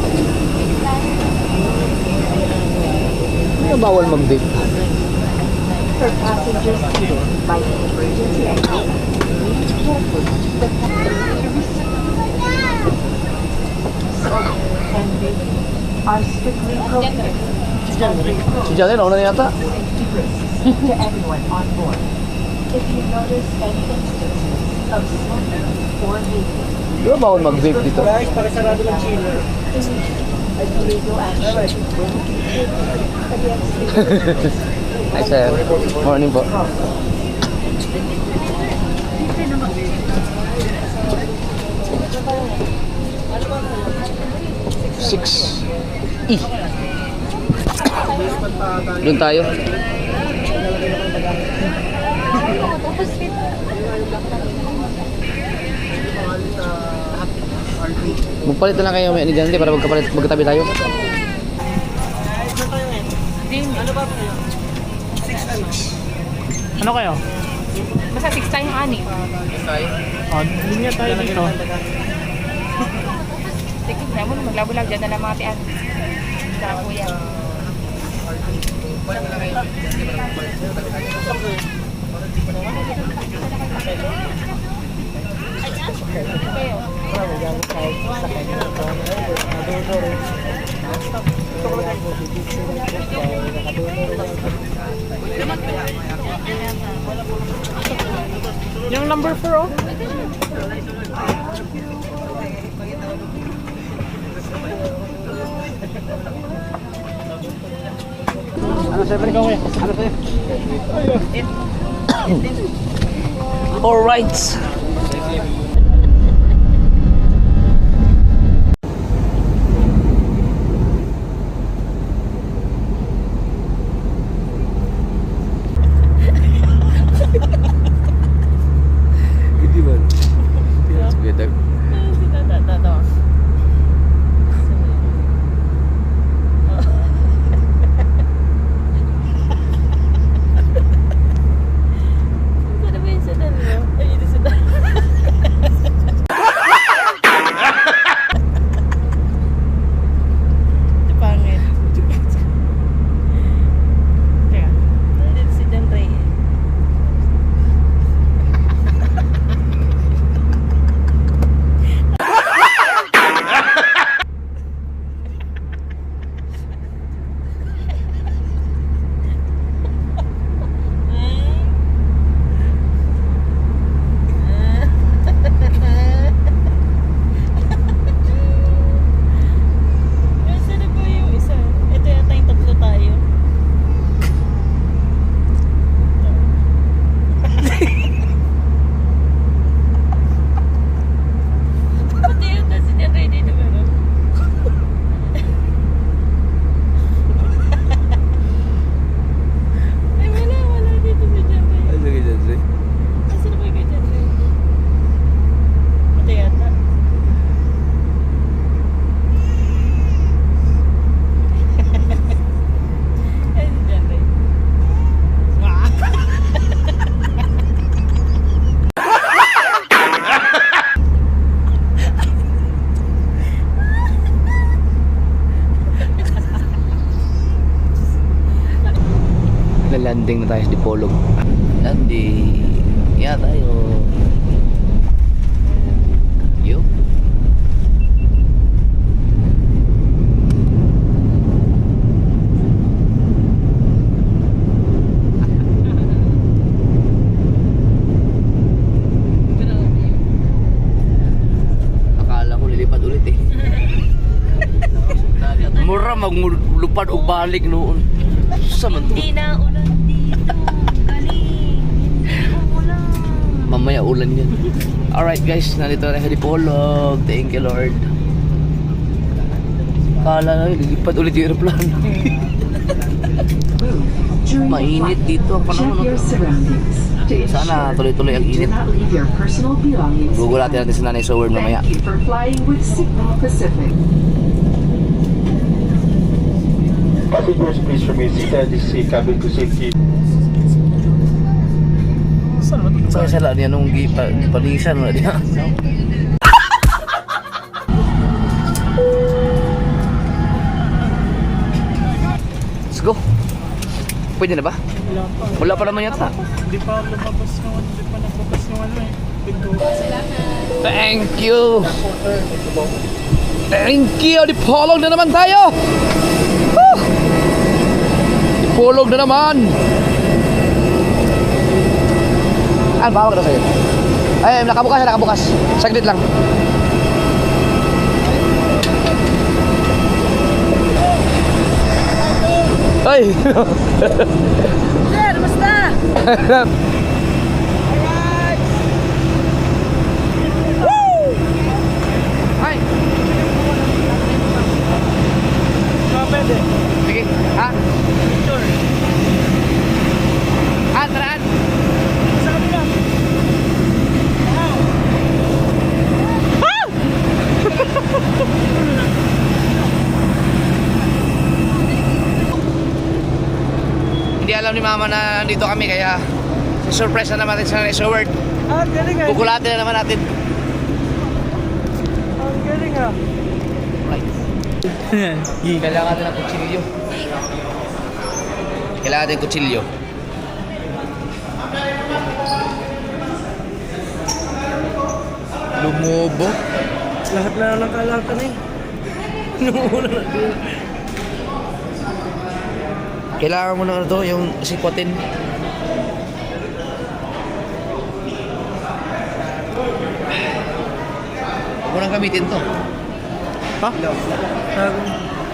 Ano bawal mag-vape? For passengers here by emergency exit, please careful the and vaping are strictly prohibited. Si Janet, nauna na yata. To everyone on board. If you notice any instances of smoking or vaping, Di ba bawal mag-vape dito? Guys, pakisarado ng chiller. illegal action will be taken against Hi sir. Morning po. Six. Doon tayo. Magpalit na lang kayo may ganito para magkatabi tayo. Ano kayo? Basta 6 tayong ani. Oh, linya tayo dito. Sige, kaya mo maglabulag dyan na lang mga tiyan. Sa kuya. Yung number 4 oh. Ano sa'yo, balik ako kuya? Ano sa'yo? Alright. Hindi ba? It's better. Landing na tayo sa Dipolog. Landing. Yeah, tayo. Yo. Akala ko lilipad ulit eh. Mura maglupad o balik noon. Hindi na ulan dito. Galing. Hindi umulan. Mamaya ulan yan. Alright guys, nandito na sa Dipolog. Thank you Lord. Kala na lilipad ulit yung aeroplano. Mainit dito ang panahon. Check your surroundings. To Sana ensure tuloy-tuloy ang you do init. not leave your personal belongings Gugulatin natin si Nanay sa word mamaya. Thank you for flying with Signal Pacific. Passengers, please remain seated. This is cabin to safety. Saan naman ito? Sa sala niya nung palisan na niya. Let's go. Pwede na ba? Wala pa. Wala pa naman yata. Hindi pa lumabas yung hindi pa nagbabas yung ano eh. Pinto. Thank you. Thank you. Dipolog na naman tayo. Woo! Dipolog na naman. Ah, bawag na sa'yo. Ay, nakabukas, nakabukas. Saglit lang. Ay! Sir, basta! Ay! Pwede. Sige, ha? Taraan! Sa kanila. Hindi alam ni Mama na nandito kami kaya surprise na naman natin sa resort. Ah, galing ah. Kukulatin na naman natin. Ang galing ah. Right. Kailangan natin ng kutsilyo. Kailangan natin ng kutsilyo. Lumubo. Lahat na lang kalatan eh. Nunguna na din. Kailangan mo na ano to, yung sikwatin. Huwag mo nang gamitin to. Ha?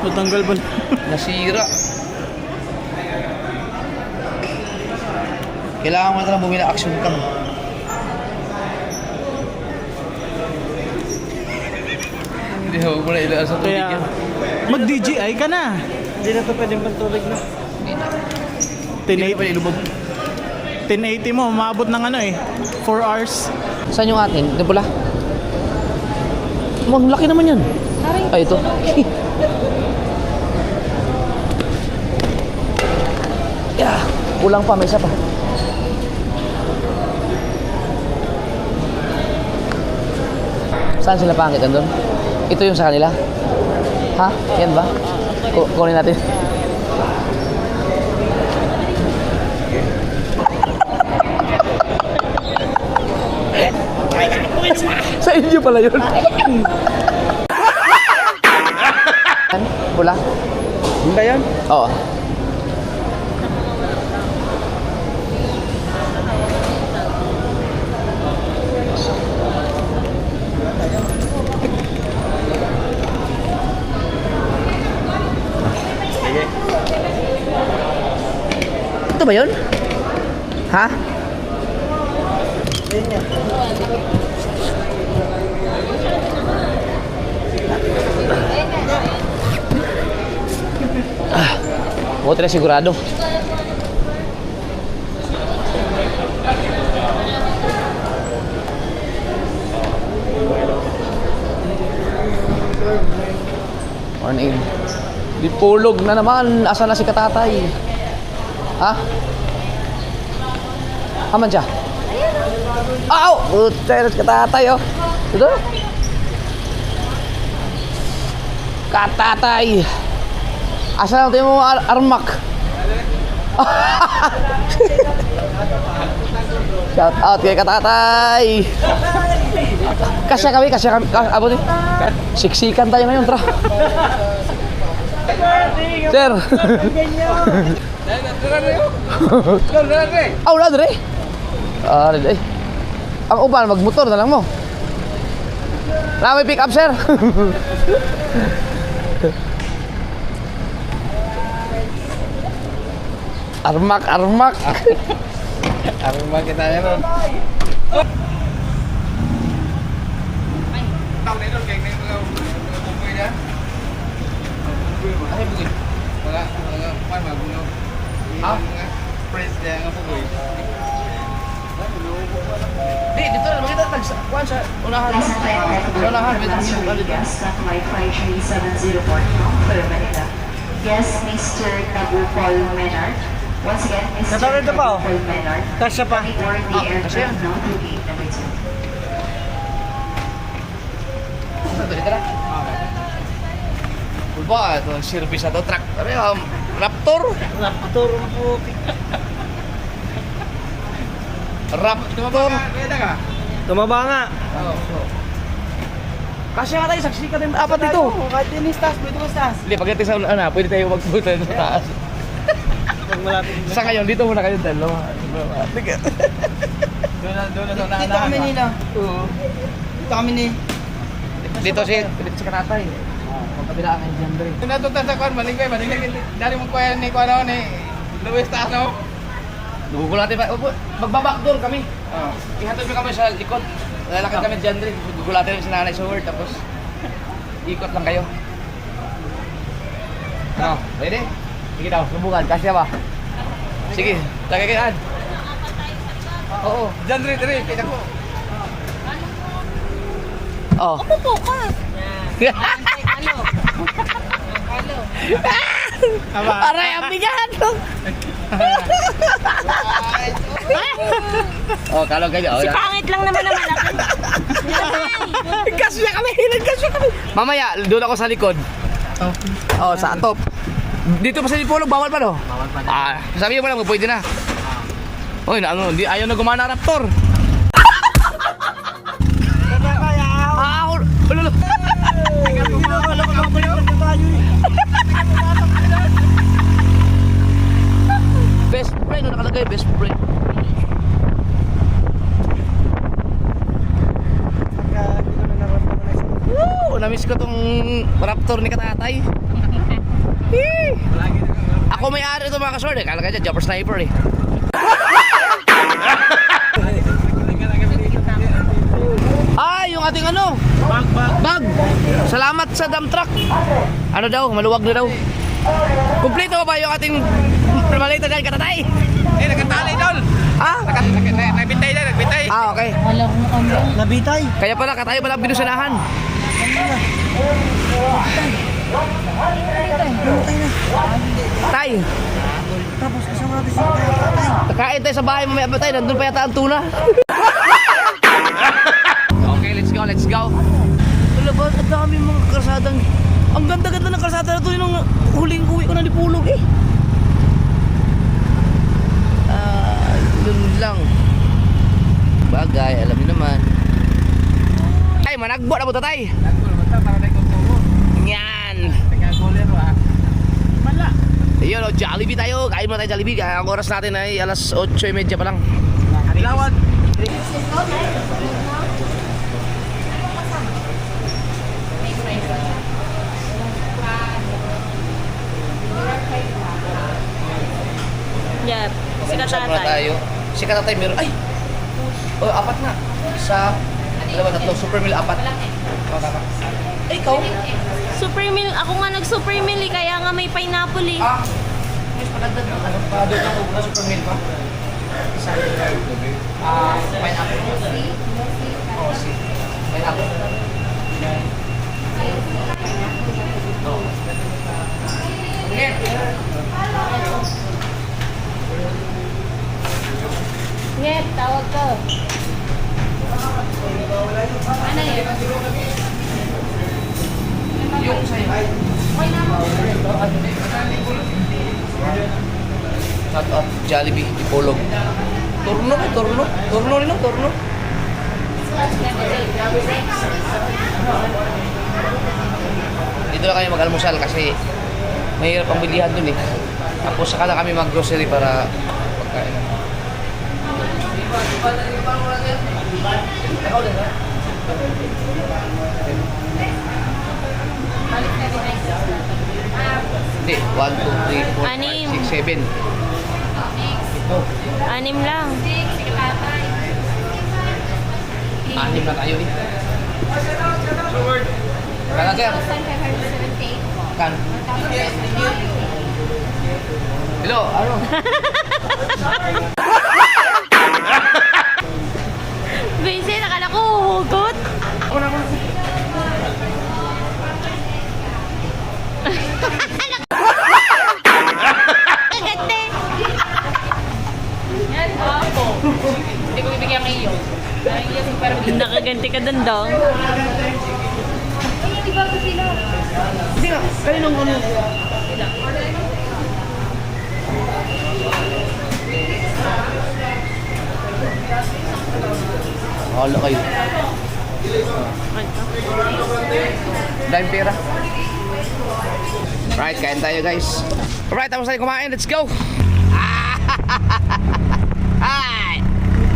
Natanggal ba? Nasira. Kailangan mo na lang bumili ng action cam. Hindi, huwag mo na ilaan sa tubig Kaya, yan. mag-DJI ka na. Hindi na to pwedeng pantubig na. Hindi pa 1080, ilubog. 1080 mo, maabot ng ano eh. 4 hours. Saan yung atin? Ito pula? Ang laki naman yan. Ay, ito. Yeah, kulang pa, may isa pa. Saan sila pangit? Andun? Ito yung sa kanila? Ha? Yan ba? Kunin natin. Sa inyo pala yun. Pula? Ba yan? Oo. Ito ba yun? Ha? Buti na sigurado. Morning. Dipulog na naman. Asa na si Katatay? Ha? Aman siya? Aw! Buti si Katatay oh. Ito? Katatay. Asa natin mo armak? Shout out kay Katatay. Kasya kami. Abot eh. Siksikan tayo ngayon, tra. Sir. Oh, wala dire. Dire. Ang uban magmotor na lang mo. Na may pick up, sir. Armak. Armak kita ya, Ron. Tao đến rồi kẹt này cùng vui đó. Thấy vui. Quay mà vui không? Hả? Press dia ngapa vui? Dito na makita tag sa unahan. Sa unahan bitaw yung balik. Wi-Fi 3704 for Manila. Yes, Mr. Nabupol Menard. Once again, Mr. Natawid na pa, oh. Nabupol Menard. Kasya pa. Board the kasya. aircraft now to gate number 2. Dito na. Pulba, ito service na to truck. Ano Raptor? Raptor po. Raptor. Tumaba nga. Kasi nga tayo, saksi ka rin apat dito. Kahit dinis taas, pwede ko taas. Hindi, pagdating sa ano, pwede tayo magpunta sa taas. Pag malapit. Sa ngayon, dito muna kayo dalawa. Sige. Dito kami nila. Oo. Dito kami ni. Dito si Kanatay. Magkabila ang Jandre. Natutan sa kuan malingkay, dari mo kuya ni kuan ni Luis Taano. Gugulatin pa. Magbabackdoor kami. Ihatid mo kami sa likod. Lalakad kami dyan rin. Gugulatin kami sa nanay sa word. Tapos ikot lang kayo. Ano? Ready? Sige daw, subukan. Kasya ba? Sige, tagay kayo. Oo. Diyan rin, kita ko. Oh. Upo ka. Aray, ang bigat! Oh, kalog kayo. Si pangit lang naman naman ako. Nagkasya kami! Mamaya, doon ako sa likod. Oh, sa atop. Dito pa sa Dipolog, bawal pa no? Bawal pa. Sabi mo lang, pwede na. Oy, ayaw na gumana Raptor. Ulolo. Best friend, nakalagay best friend. Woo! Na-miss ko tong Raptor ni Katatay. Ako may-ari ito mga kasword eh. Kala ka dyan, jumper sniper eh. Yung ating ano? Bag. Salamat sa dump truck. Ano daw? Maluwag na daw. Kumpleto ba yung ating malita dyan, Katatay? Nagkatali doon. Nagbitay na, nagbitay. Okay. Nabitay. Kaya pala, katayo pala binusanahan. Tay. Tapos isang natin si Tatay. Kakain tayo sa bahay mamaya ba tayo? Nandun pa yata ang tuna. Okay, let's go. Wala ba? Ang dami mga kalsadang. Ang ganda-ganda ng kalsada na ito yung huling uwi ko na Dipolog eh. Yun lang. Bagay, alam niyo naman. Ay, managbo na po tatay. Yan. Ayun, Jollibee tayo. Kain mo tayo Jollibee. Ang oras natin ay alas 8:30 pa lang. Ilawan. Yeah, si Usap muna Katatay. tayo. Si Katatay meron. Ay! Oh, 4 na. Isa, 2, 3, super meal 4. Ay, ikaw? Super meal. Ako nga nag-super meal eh, kaya nga may pineapple eh. Yes, padagdag ng ano? Padagdag ng ubra super meal pa? Isa. Pineapple. Oh, si. Pineapple. Oh. Ngep, tawag ko. Ano yun? Yung sa'yo. Shout out Jollibee, Dipolog. Turno ka, turno. Turno rin no, turno. Dito na kami mag-almusal kasi mahirap ang bilihan dun eh. Tapos saka lang kami mag-grocery para pagkain. Hindi, 1, 2, 3, 4, Anim. 5, 6, 7. 6 lang. 6 na tayo eh. Kala sir? Kan? Hello, ano? Vincent, nakala ko hugot. Ako na. Agate. Yan, ako. Hindi ko bibigyan ng iyo. Nakaganti ka dun daw. Hindi nga, kaninong ano? Hala kayo. Dahil pera. Right, kain tayo guys. Alright, tapos tayo kumain. Let's go! Ay!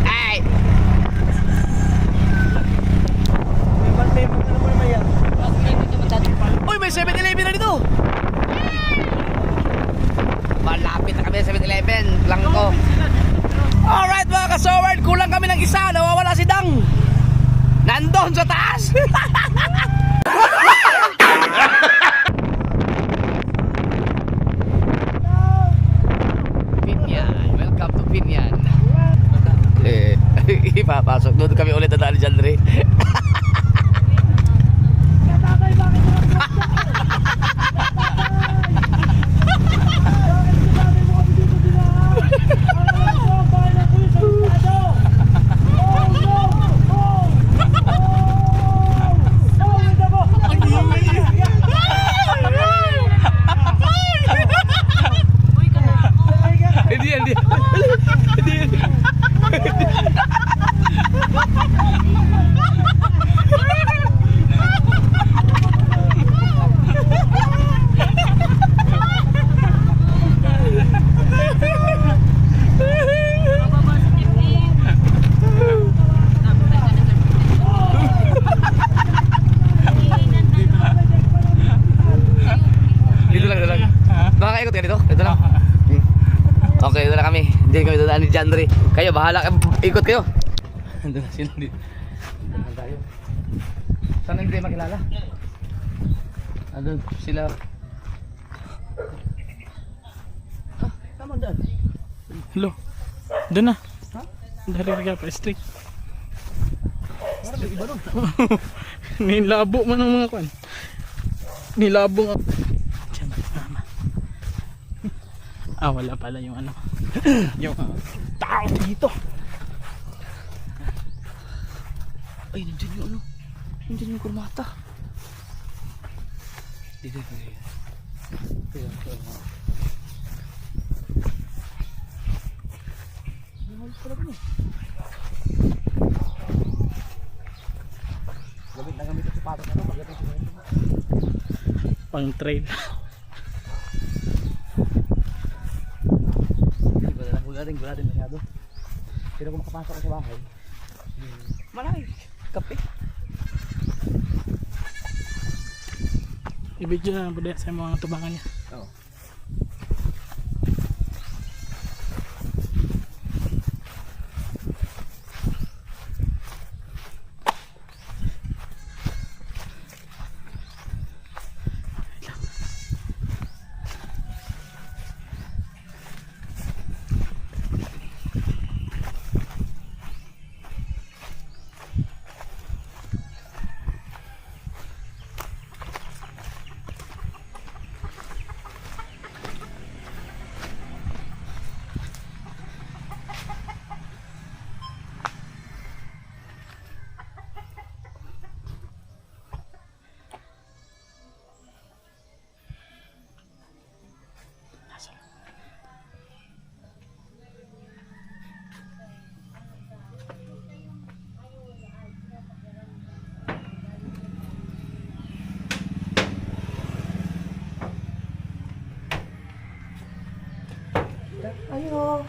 Ay! kami na dito. Malapit na kami sa 7-Eleven. Langko. Alright mga ka-soward, kulang kami ng isa. Nawawala si Dang. Nandun sa taas. Pinyan. Welcome to Pinyan. Ipapasok. Doon kami ulit na ni Jandre. Nakakaikot ka dito? Dito lang. Okay, dito na kami. Hindi kami dadaan ni Jandre. Kayo, bahala. Ikot kayo. Nandun na sila dito. Nandun tayo. Saan hindi makilala? Nandun sila. Ha? Tama daan. Hello. Doon na. Dari ka pa, strict. Iba doon. Nilabo man ang mga kwan. Nilabo nga. Ah, wala pala yung ano. Yung tao dito. Ay, nandiyan yung ano. Nandiyan yung kurmata. Dito. Gamit na gamit ang sapatos na ito. Pagdating sa ganito. Pang trail. Wala din masyado. Pero kung makapasok ka sa bahay, malaki. Kape. Ibigyan na po sa mga tubangan niya. Oo. Ayo.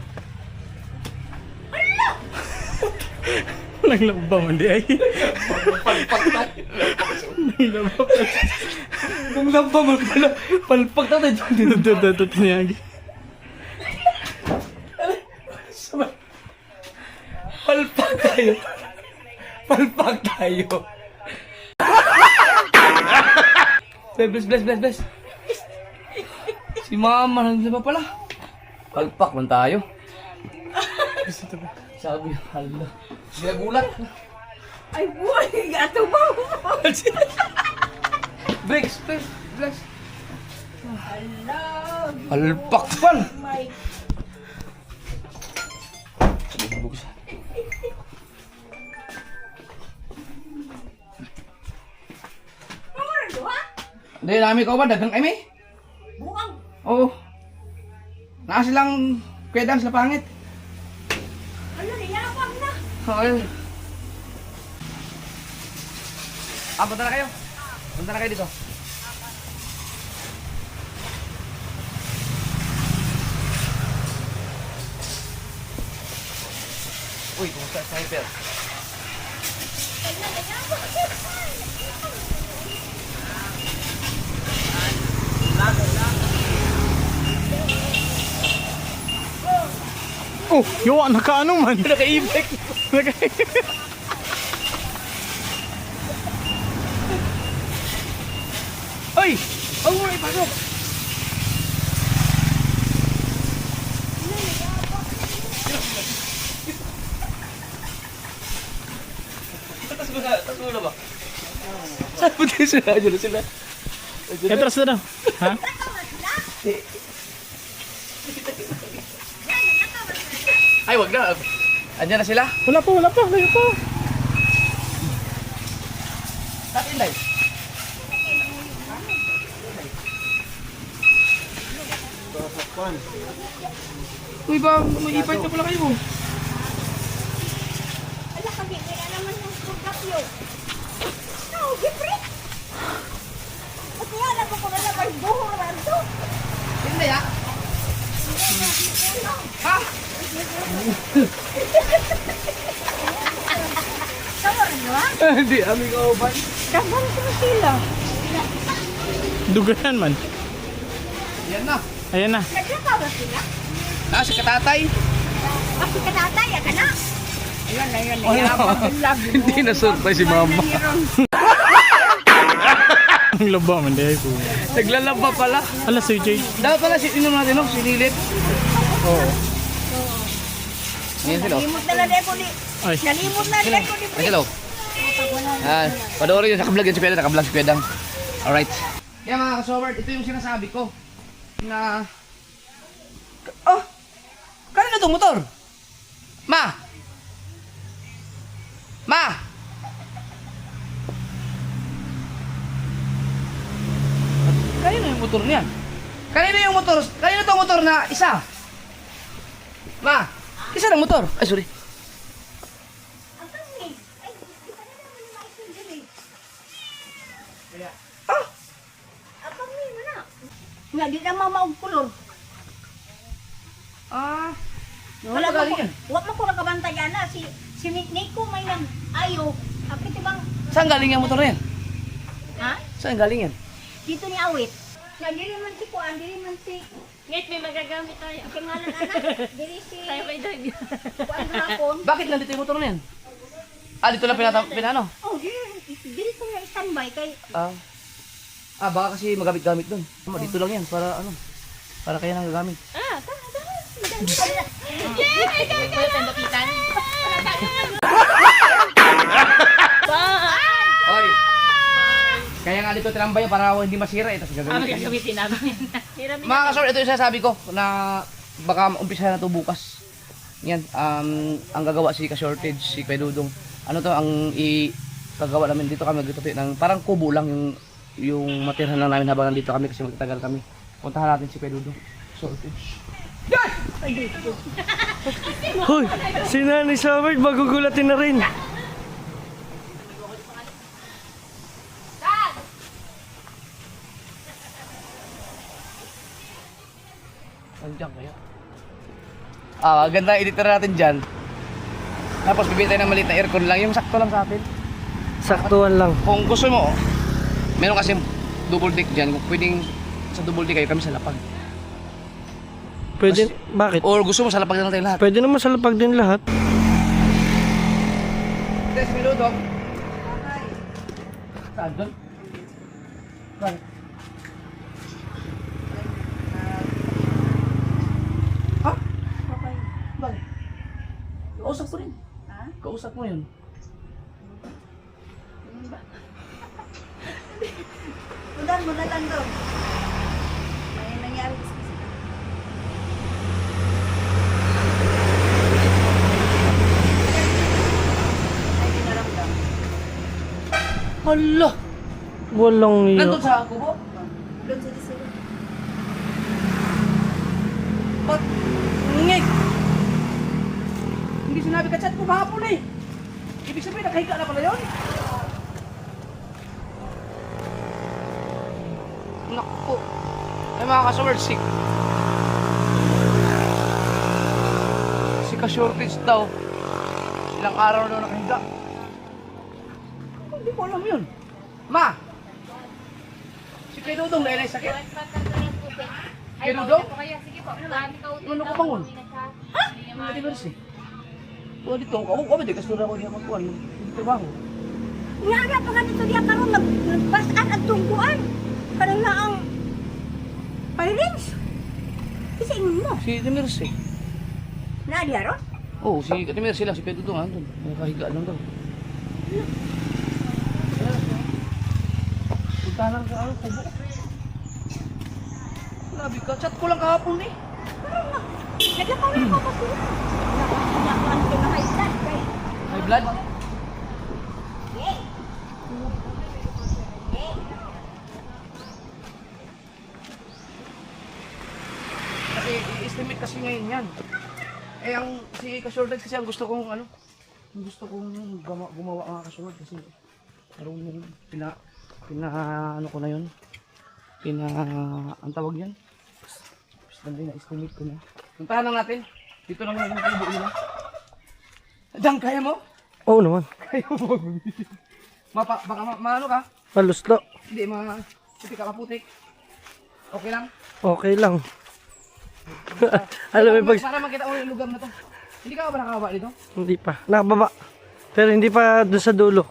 Naglabaw man di ay. Kung lampang mo pala, palpak na tayo. Dito tiniyagi. Palpak tayo. Palpak tayo. Bless. Si mama, nandiyan pa pala. Palpak man tayo. Sabi, hala. Sinagulat. Ay, buhay. Gato mo. Bless. Hello. Palpak pan. My. Buksan. Ano ba? Hindi, namin ko ba? Dagang ay may? Buang. Oo. Naka silang kwedang sila pangit. Ano, niyapag na. Okay. Punta na kayo. Punta na kayo dito. Uy, kumusta sniper? Oh, yawa, nakaano man. Naka-effect. Oy! Ang muna ipasok! Tatas mo na ba? Saan po tayo sila? Diyan na sila. Atras na daw. Ha? Ay, wag na. Andiyan na sila. Wala pa, wala pa. Layo pa. Tatin tayo. Uy ba, may ipart na pala kayo. Ala, kami, kaya naman yung product yun. No, different. At nga, nagkukuha na kayo buhong rando. Hindi ah. Ha? Tama rin ba? Hindi, aming kauban. Kabang ko sila. Duganan man. Yan na. Ayan na. Nagkakawa sila. Ah, si Katatay. Kasi katatay, ka na. Ayun na yun. Hindi na surprise si mama. Ang laba man dahil ko. Naglalaba pala. Ala, si Jay. Dapat pala inom natin, no? Sinilit. Oo. Ayan sila. Nalimot na lang ko ni. Ay. Nalimot na lang ko ni. Ayan sila. Ah, panoorin yun. Nakablog yun si Pedang. Nakablog si Pedang. Alright. Kaya mga kasoward, ito yung sinasabi ko. Na... Oh! Kanino itong motor? Ma! Ma! Kanino yung motor niyan? Kanino yung motor? Kanino itong motor na isa? Ma! Isa ng motor. Ay, sorry. Nga, di na mamaog kulor. Ah, Wala galing mo yan. wag mo ko nakabantayan na. Si Nico may nag-ayo. Kapit bang, Saan galing yung motor na yan? ha? Saan galing yan? Dito ni Awit. Nga, diri man si Kuan, diri man si... Ngayit may magagamit tayo. Ang pangalan anak, diri si... Tayo may dag. Kuan hapon. Bakit nandito yung motor na yan? Ah, dito lang pinano? Oh, diri ko na standby kay... Baka kasi magamit-gamit doon. Dito lang yan, para ano? Para kaya nang gagamit. Ah, tama. Yay! Ikaw tayong bakitan. Oy! Kaya nga dito tinambay para hindi masira eh. Tapos gagamitin yun. Gagamitin namin. Mga kasor, ito yung sasabi ko na baka umpisa na ito bukas. Yan, ang gagawa si Ka-Shortage, si Pedudong. Ano to, ang gagawa namin dito kami, dito ng parang kubo lang yung matirhan lang namin habang nandito kami kasi magtatagal kami. Puntahan natin si Pedudong. Shortage. Hoy, si Nanay Summer, magugulatin na rin. Andiyan kaya? Ganda editor natin dyan. Tapos bibili tayo ng maliit na aircon lang, yung sakto lang sa atin. Saktuan lang. Kung gusto mo, meron kasi double deck dyan. Kung pwedeng sa double deck kayo, kami sa lapag. Pwede, bakit? Or gusto mo sa lapag na lang tayo lahat. Pwede naman sa lapag din lahat. Test minuto. Saan doon? Saan? Ha? Bakit? Kausap ko rin. Kausap mo yun. Ulan mo na lang doon. May nangyari kasi. Ay, dinaramdam. Hala! Walang iyo. Nandun sa kubo? Doon sa sila. Ba't? Ngig! Hindi sinabi ka chat ko kahapon eh. Ibig sabihin, nakahiga na pala yun? Naku. Ay mga ka-shortage, si ka-shortage daw. Ilang araw na nakahiga. Hindi ko alam yun. Ma! Si Kay Dudong na ilay sakit. Kay Dudong? Kaya sige po. Marami ka Ano ko bangon? Ate Mercy. Kuha dito. Ako ba di kasura ko niya magkuhan. Hindi trabaho. Nga pa ganito diya karon nagpasan at tungkuan. Parang na ang parents. Kasi ingon mo. Si Ate Mercy. Na diya ron? Oo, si Ate Mercy lang. Si Pedro doon. Andun. Nakahiga lang daw. Punta lang sa kubo. Grabe ka. Chat ko lang kahapon eh. Naglakawin ko pa sila. Nakuan ko na high blood kay. May blood? Kasi i-estimate kasi ngayon yan. Eh ang si Kasorted kasi ang gusto kong ano, ang gusto kong gumawa ang Kasorted kasi marunong ano ko na yun. Ang tawag yan. Basta na-estimate ko na. Puntahan lang natin. Dito lang yung kubo nila. Dang, kaya mo? Oo naman. Kaya mo. Baka maano ka? Maluslo. Hindi, puti ka kaputik. Okay lang? Okay lang. Alam mo, pag... Para makita mo yung lugar na to. Hindi ka ba nakakaba dito? Hindi pa. Nakababa. Pero hindi pa doon sa dulo.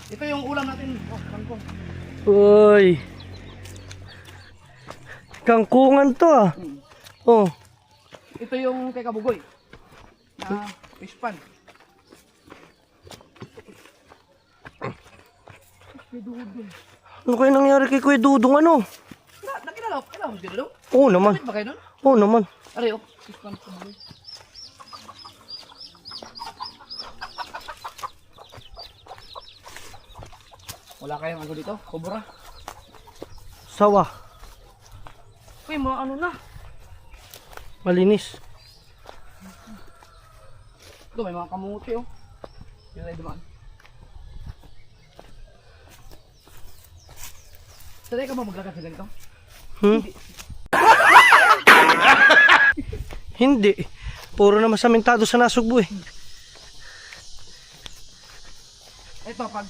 Ito yung ulam natin. Oh, kangkong. Uy. Kangkungan to ah. Oh. Ito yung kay Kabugoy. Na fish pan. Ano kayo nangyari kay Kuya Dudong ano? Nakilala ko sila daw? Oo naman. Bakit ba kayo nun? Oo naman. Aray, oh. Fish pan Kabugoy. Wala kayong ano dito? Kubura? Sawa. Uy, mga ano na. Malinis. Ito, may mga kamuti oh. Hindi tayo dumaan. Sanay ka ba maglakad sa ganito? Hindi. Puro na masamintado sa nasugbo eh. Ito, pag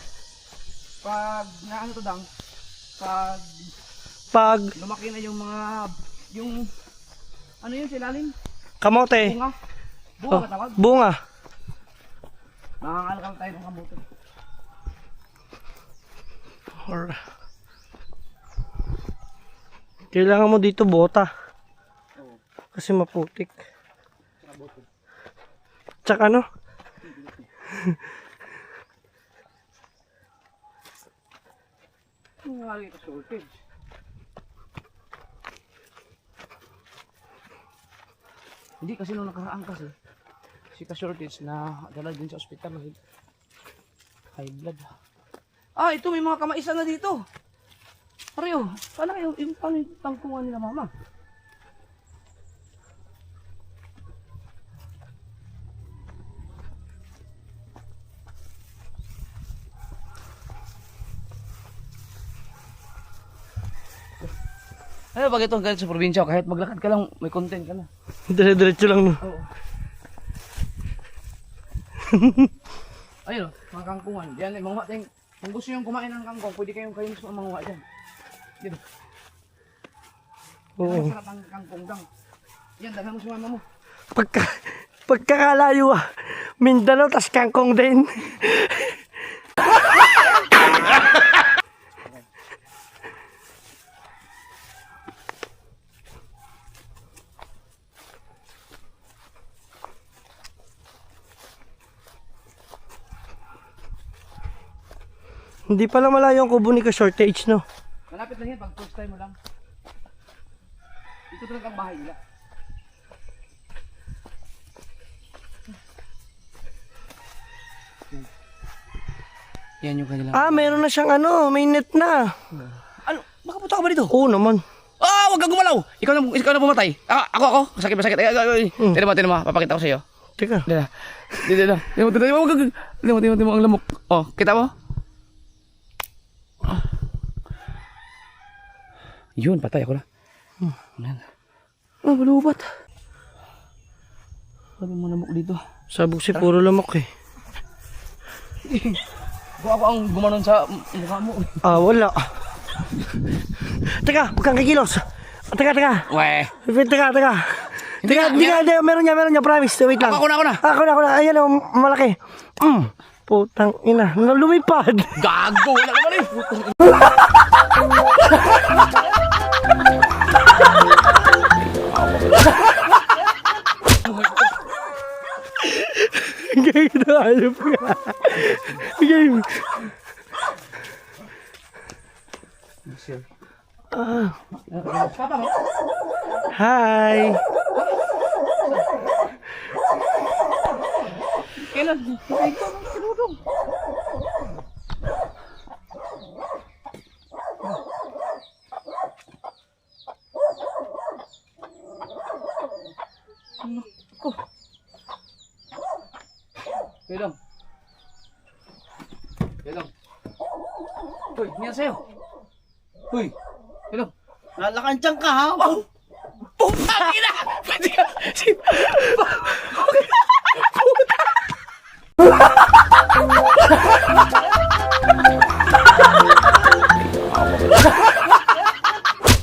naano to dang, Pag lumaki na yung mga, ano yun silalim? kamote. Bunga. Bunga Oh, ba tawag? bunga. Nangangalkal tayo ng kamuti. Kailangan mo dito bota. Kasi maputik. Tsaka ano? Nangangalkal ka shortage. Hindi kasi nung nakaraan kasi, si ka-shortage na dala din sa ospital kasi high blood. Ah, ito may mga kamaisan na dito. Pareho, sana kayo yung tangkungan nila mama. Ano pag ito kahit sa probinsya, kahit maglakad ka lang, may content ka na. Dire-diretso lang no. Oo. Ayun, mga kangkungan. Yan, mga tayong, kung gusto yung kumain ng kangkong, pwede kayong mismo manguha dyan. Dito. Oo. Masarap ang kangkong dang. Yan, dami mo si mama mo. Pagkakalayo ah. Mindanao tas kangkong din. Hindi pala malayo ang kubo ni ka-shortage no. Malapit lang yan, pag first time mo lang. Ito talaga ang bahay nila. Yan yung kanilang... Ah, meron na siyang ano, may net na. Ano? Makapunta ka ba dito? Oo naman. Ah, wag kang gumalaw! Ikaw na pumatay. Ako. Masakit. Tinan mo. Papakita ko sa iyo. Teka. Dito. Tinan mo ang lamok. Oh, kita mo? Yun, patay ako na. Yan. Ah, malubat. Sabi mo lamok dito. Sabog si puro lamok eh. Ako ang gumanon sa mukha mo. Ah, wala. Teka, huwag kang kikilos. Teka. Weh. Teka. Hindi, meron niya, promise. Wait lang. Ako na. Ako na. Ayan o, malaki. Putang ina. Lumipad. Gago. Wala ka ba rin? Game na ayop ka. Game. Hi. Kailan? Kailan? Uy, niyan sa'yo. Uy, kailan? Lalakansyang ka ha? Putang ina! Pwede ka!